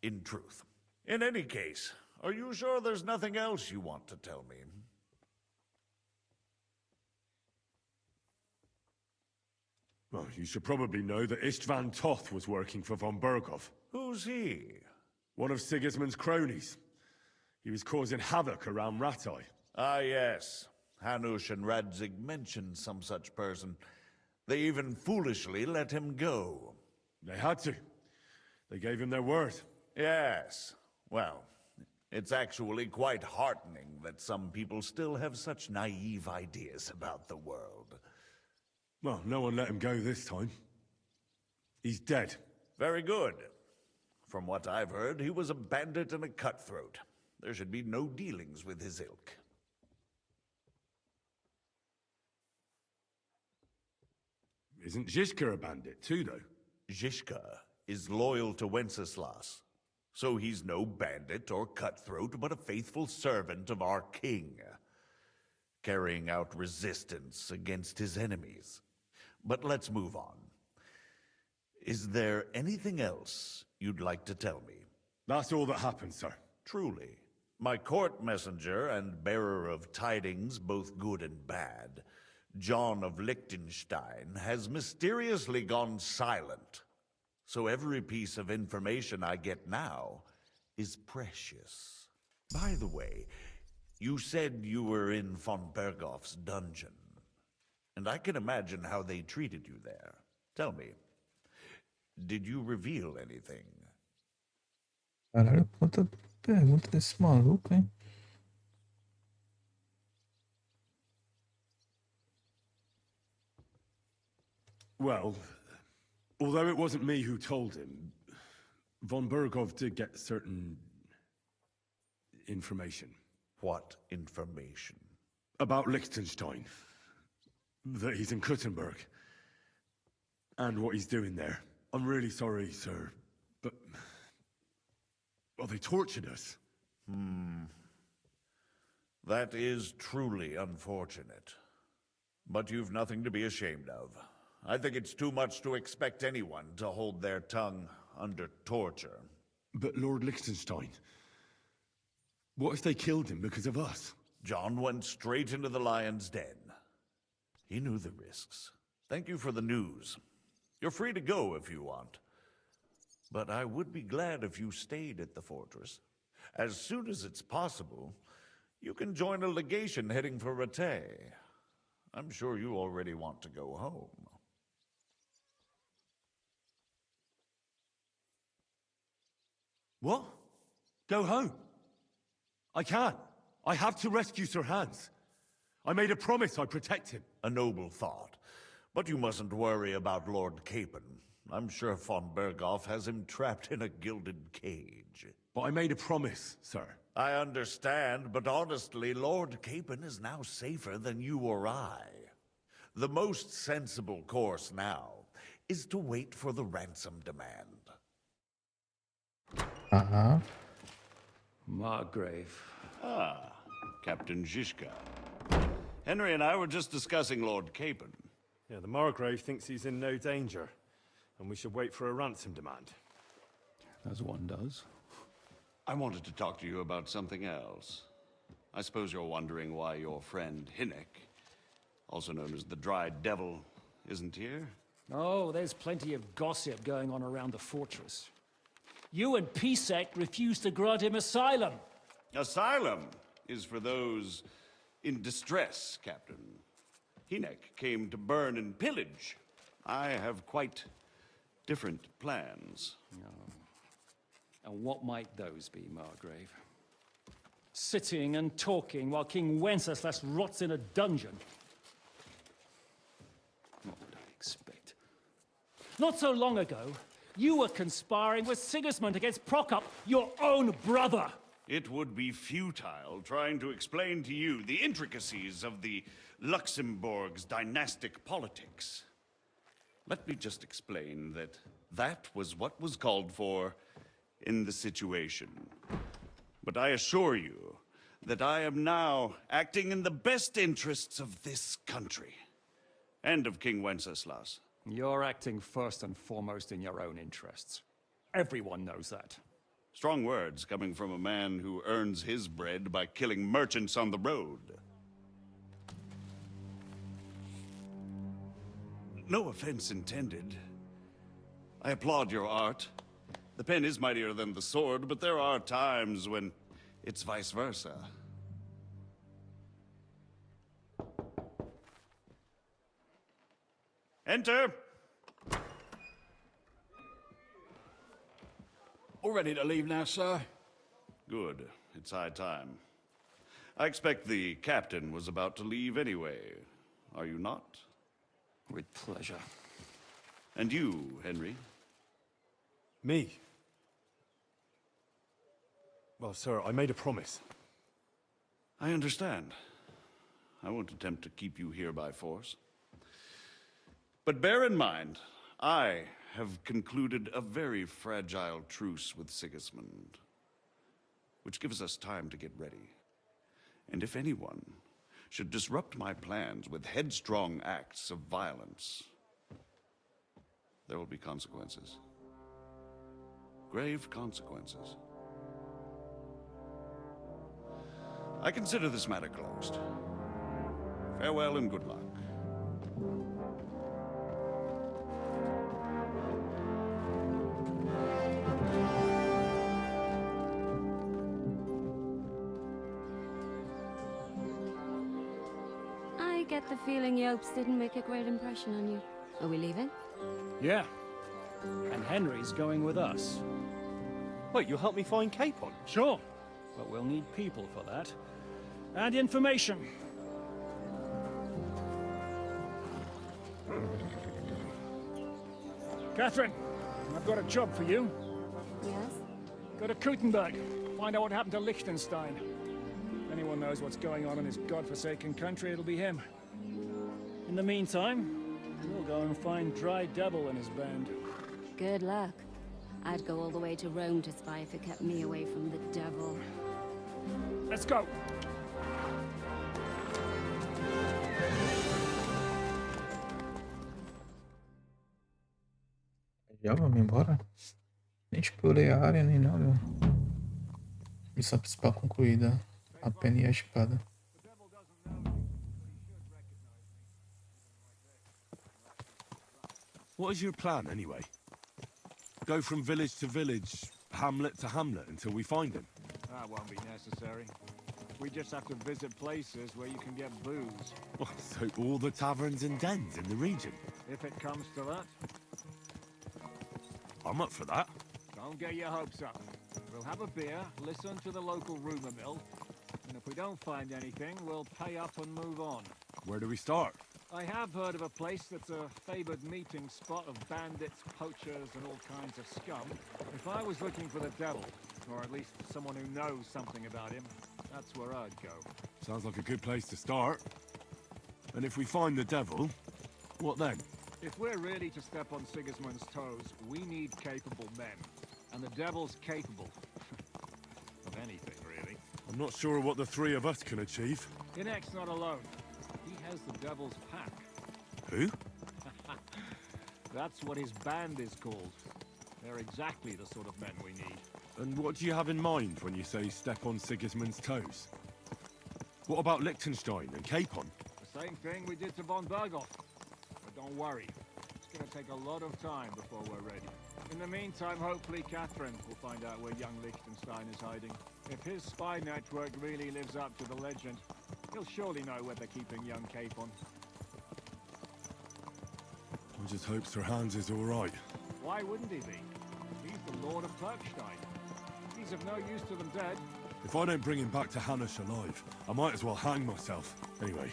in truth. In any case, are you sure there's nothing else you want to tell me? Well, you should probably know that Istvan Toth was working for von Berghoff. Who's he? One of Sigismund's cronies. He was causing havoc around Rattay. Ah, yes. Hanush and Radzig mentioned some such person. They even foolishly let him go. They had to. They gave him their word. Yes. Well, it's actually quite heartening that some people still have such naive ideas about the world. Well, no one let him go this time. He's dead. Very good. From what I've heard, he was a bandit and a cutthroat. There should be no dealings with his ilk. Isn't Zhishka a bandit too, though? Zhishka is loyal to Wenceslas, so he's no bandit or cutthroat, but a faithful servant of our king, carrying out resistance against his enemies. But let's move on. Is there anything else you'd like to tell me? That's all that happened, sir. Truly. My court messenger and bearer of tidings, both good and bad, John of Liechtenstein, has mysteriously gone silent. So every piece of information I get now is precious. By the way, you said you were in von Bergoff's dungeon. And I can imagine how they treated you there. Tell me, did you reveal anything? Caralho, quanta pergunta desse maluco, hein? Well, although it wasn't me who told him, von Bergov did get certain information. What information? About Liechtenstein. That he's in Kuttenberg. And what he's doing there. I'm really sorry, sir, but... well, they tortured us. That is truly unfortunate. But you've nothing to be ashamed of. I think it's too much to expect anyone to hold their tongue under torture. But Lord Liechtenstein... what if they killed him because of us? John went straight into the lion's den. He knew the risks. Thank you for the news. You're free to go if you want. But I would be glad if you stayed at the fortress. As soon as it's possible, you can join a legation heading for Rattay. I'm sure you already want to go home. What? Go home? I can't. I have to rescue Sir Hans. I made a promise I'd protect him. A noble thought. But you mustn't worry about Lord Capon. I'm sure von Bergoff has him trapped in a gilded cage. But I made a promise, sir. I understand, but honestly, Lord Capon is now safer than you or I. The most sensible course now is to wait for the ransom demand. Uh-huh. Margrave. Ah, Captain Zhishka. Henry and I were just discussing Lord Capon. Yeah, the Margrave thinks he's in no danger, and we should wait for a ransom demand. As one does. I wanted to talk to you about something else. I suppose you're wondering why your friend Hinnek, also known as the Dried Devil, isn't here? Oh, there's plenty of gossip going on around the fortress. You and Pisek refused to grant him asylum. Asylum is for those in distress, Captain. Hinnek came to burn and pillage. I have quite different plans. And what might those be, Margrave? Sitting and talking while King Wenceslas rots in a dungeon. What would I expect? Not so long ago, you were conspiring with Sigismund against Prokop, your own brother. It would be futile trying to explain to you the intricacies of the Luxembourg's dynastic politics. Let me just explain that that was what was called for in the situation. But I assure you that I am now acting in the best interests of this country and of King Wenceslas. You're acting first and foremost in your own interests. Everyone knows that. Strong words coming from a man who earns his bread by killing merchants on the road. No offense intended. I applaud your art. The pen is mightier than the sword, but there are times when It's vice versa. Enter! All ready to leave now, sir? Good. It's high time. I expect the captain was about to leave anyway. Are you not? With pleasure. And you, Henry? Me? Well, sir, I made a promise. I understand. I won't attempt to keep you here by force. But bear in mind, I have concluded a very fragile truce with Sigismund, which gives us time to get ready. And if anyone should disrupt my plans with headstrong acts of violence, there will be consequences. Grave consequences. I consider this matter closed. Farewell and good luck. I get the feeling Yopes didn't make a great impression on you. Are we leaving? Yeah. And Henry's going with us. Wait, you'll help me find Capon? Sure. But we'll need people for that. And information. Catherine, I've got a job for you. Yes? Go to Kuttenberg. Find out what happened to Liechtenstein. If anyone knows what's going on in his godforsaken country, it'll be him. In the meantime, we'll go and find Dry Devil and his band. Good luck. I'd go all the way to Rome to spy if it kept me away from the devil. Let's go! Já vamos embora? Nem explorei a área, nem nada. Missão principal concluída. A pena e a espada. What is your plan, anyway? Go from village to village, hamlet to hamlet, until we find him? That won't be necessary. We just have to visit places where you can get booze. Oh, so all the taverns and dens in the region? If it comes to that. I'm up for that. Don't get your hopes up. We'll have a beer, listen to the local rumor mill, and if we don't find anything, we'll pay up and move on. Where do we start? I have heard of a place that's a favored meeting spot of bandits, poachers, and all kinds of scum. If I was looking for the devil, or at least someone who knows something about him, that's where I'd go. Sounds like a good place to start. And if we find the devil, what then? If we're really to step on Sigismund's toes, we need capable men. And the devil's capable. of anything, really. I'm not sure what the three of us can achieve. Inek's not alone. He has the devil's pack. Who? That's what his band is called. They're exactly the sort of men we need. And what do you have in mind when you say step on Sigismund's toes? What about Liechtenstein and Capon? The same thing we did to von Berghoff. But don't worry. It's gonna take a lot of time before we're ready. In the meantime, hopefully Catherine will find out where young Liechtenstein is hiding. If his spy network really lives up to the legend, he'll surely know where they're keeping young Capon. I just hope Sir Hans is all right. Why wouldn't he be? He's the Lord of Turkstein. He's of no use to them dead. If I don't bring him back to Hanush alive, I might as well hang myself. Anyway,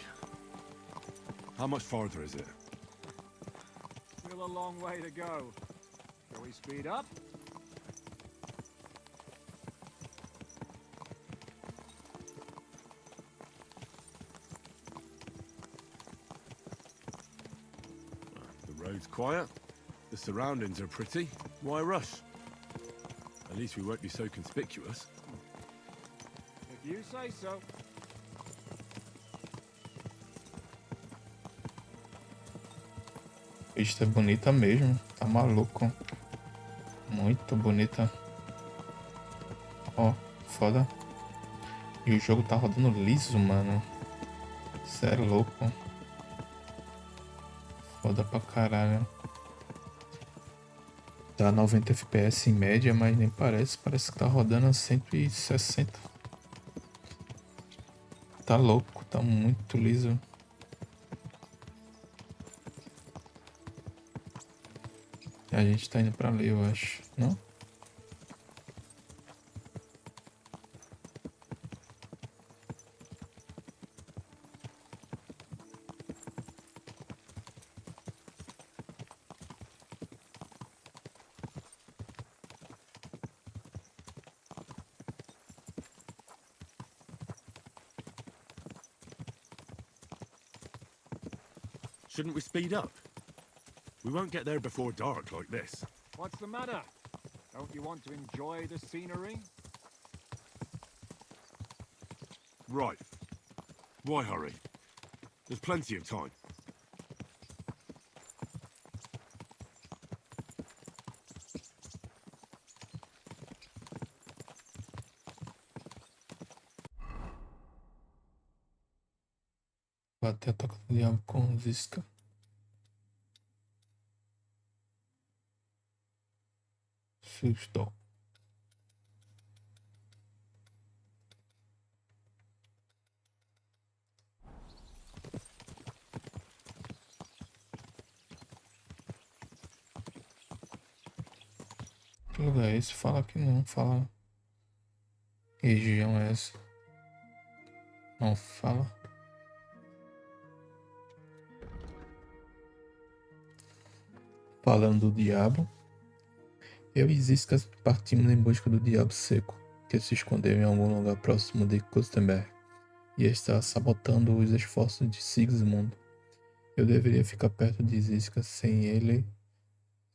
how much farther is it? Still a long way to go. Shall we speed up? The road's quiet. The surroundings are pretty. Why rush? At least we won't be so conspicuous. If you say so. Vista é bonita mesmo. Tá maluco. Muito bonita. Ó, foda. E o jogo tá rodando liso, mano. Cê é louco. Foda pra caralho. Tá 90 FPS em média, mas nem parece. Parece que tá rodando a 160. tá louco, tá muito liso. A gente tá indo pra ali, eu acho, não? Shouldn't we speed up? We won't get there before dark like this. What's the matter? Don't you want to enjoy the scenery? Right. Why hurry? There's plenty of time. Bater a toca do diabo com Ziska. Susto. Que lugar é esse? Fala que não, fala. Que região é essa? Não fala. Falando do diabo, eu e Ziska partimos em busca do diabo seco, que se escondeu em algum lugar próximo de Kustenberg e está sabotando os esforços de Sigismund. Eu deveria ficar perto de Ziska, sem ele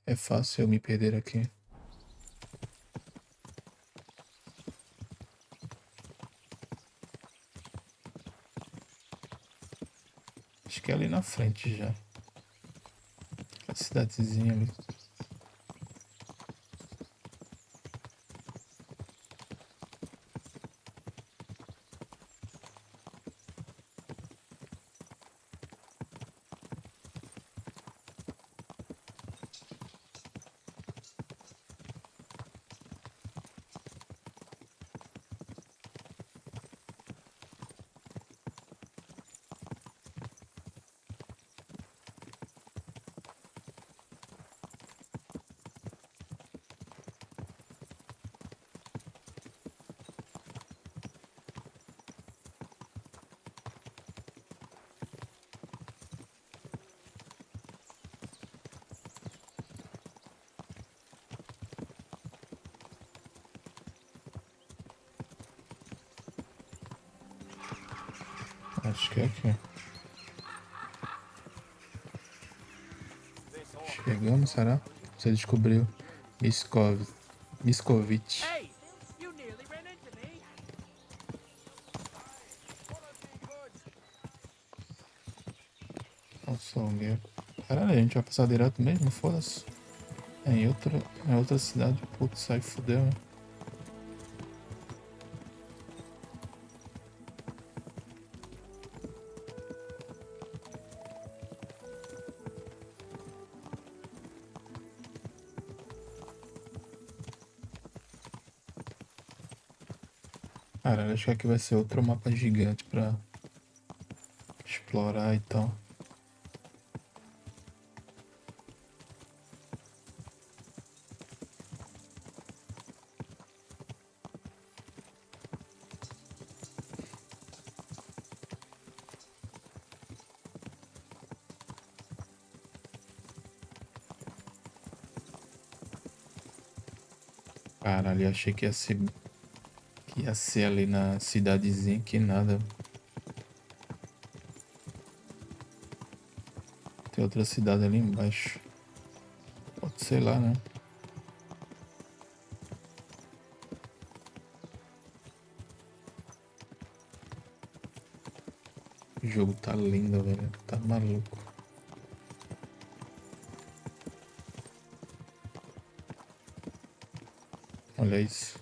é fácil eu me perder aqui. Acho que é ali na frente já. A cidadezinha ali. Acho que é aqui. Chegamos, será? Você descobriu Miscovitch. Nossa, alguém. Caralho, a gente vai passar direto mesmo? Foda-se. É em outra cidade. Putz, sai fudeu, né? Cara, acho que aqui vai ser outro mapa gigante pra explorar e tal. Caralho, achei que ia ser ali na cidadezinha, que nada. Tem outra cidade ali embaixo. Pode ser lá, né? O jogo tá lindo, velho. Tá maluco. Olha isso.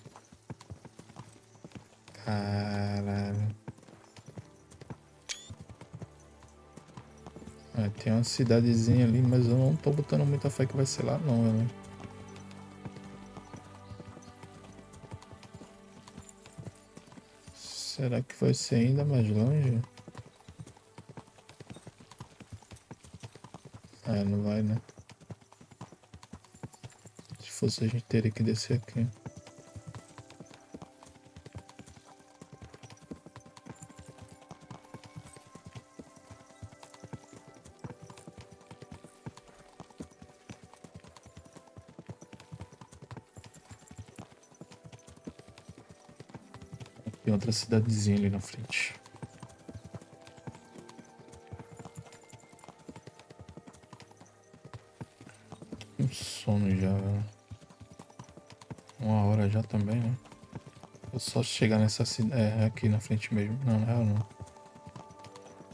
Caralho. É, tem uma cidadezinha ali, mas eu não tô botando muita fé que vai ser lá não, velho. Será que vai ser ainda mais longe? Ah, não vai, né? Se fosse, a gente teria que descer aqui. Tem outra cidadezinha ali na frente. Um sono já, velho. 1 hora já também, né? Vou só chegar nessa cidade. É, aqui na frente mesmo. Não, na real não.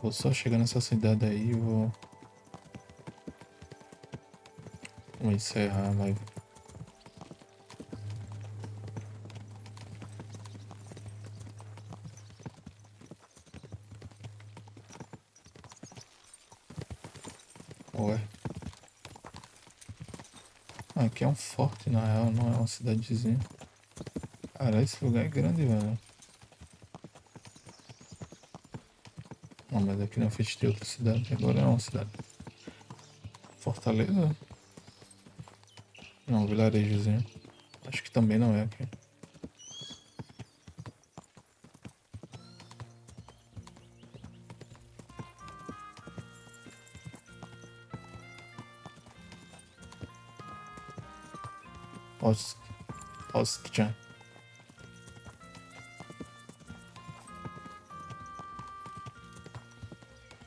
Vou só chegar nessa cidade aí e vou encerrar a live. Ué. Aqui é um forte, na real, não é uma cidadezinha. Cara, esse lugar é grande, velho. Não, mas aqui na frente tem outra cidade. Agora é uma cidade. Fortaleza? Não, vilarejozinho. Acho que também não é aqui. Ostjan.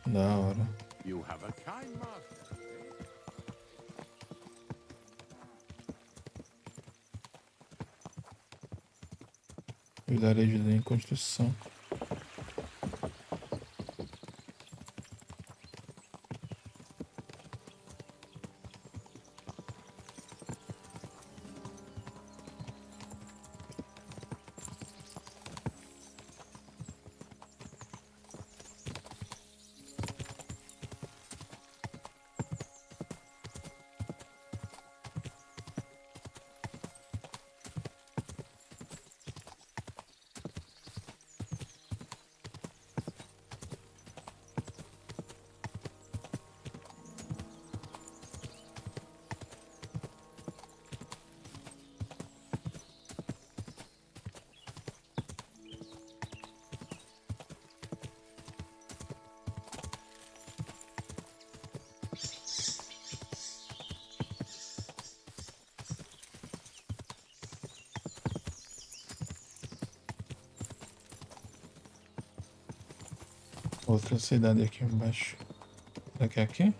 Da hora. You have a kind master. Vilarejozinho em construção. Outra cidade aqui embaixo. Será que é aqui?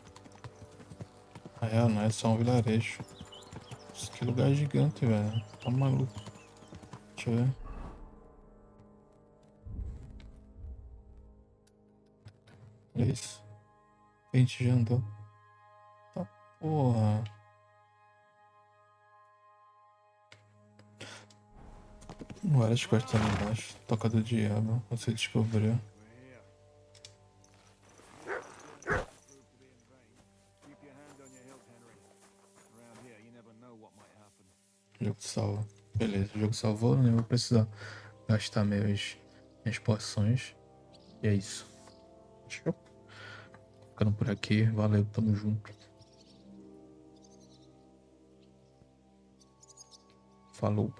Ah, é, não é só um vilarejo. Nossa, que lugar gigante, velho. Tá maluco. Deixa eu ver. É isso. A gente já andou. Tá, porra. Várias coisas ali embaixo. Toca do diabo. Você descobriu. O jogo salva. Beleza, o jogo salvou, né? Eu vou precisar gastar minhas poções. E é isso. Show. Ficando por aqui. Valeu, tamo junto. Falou.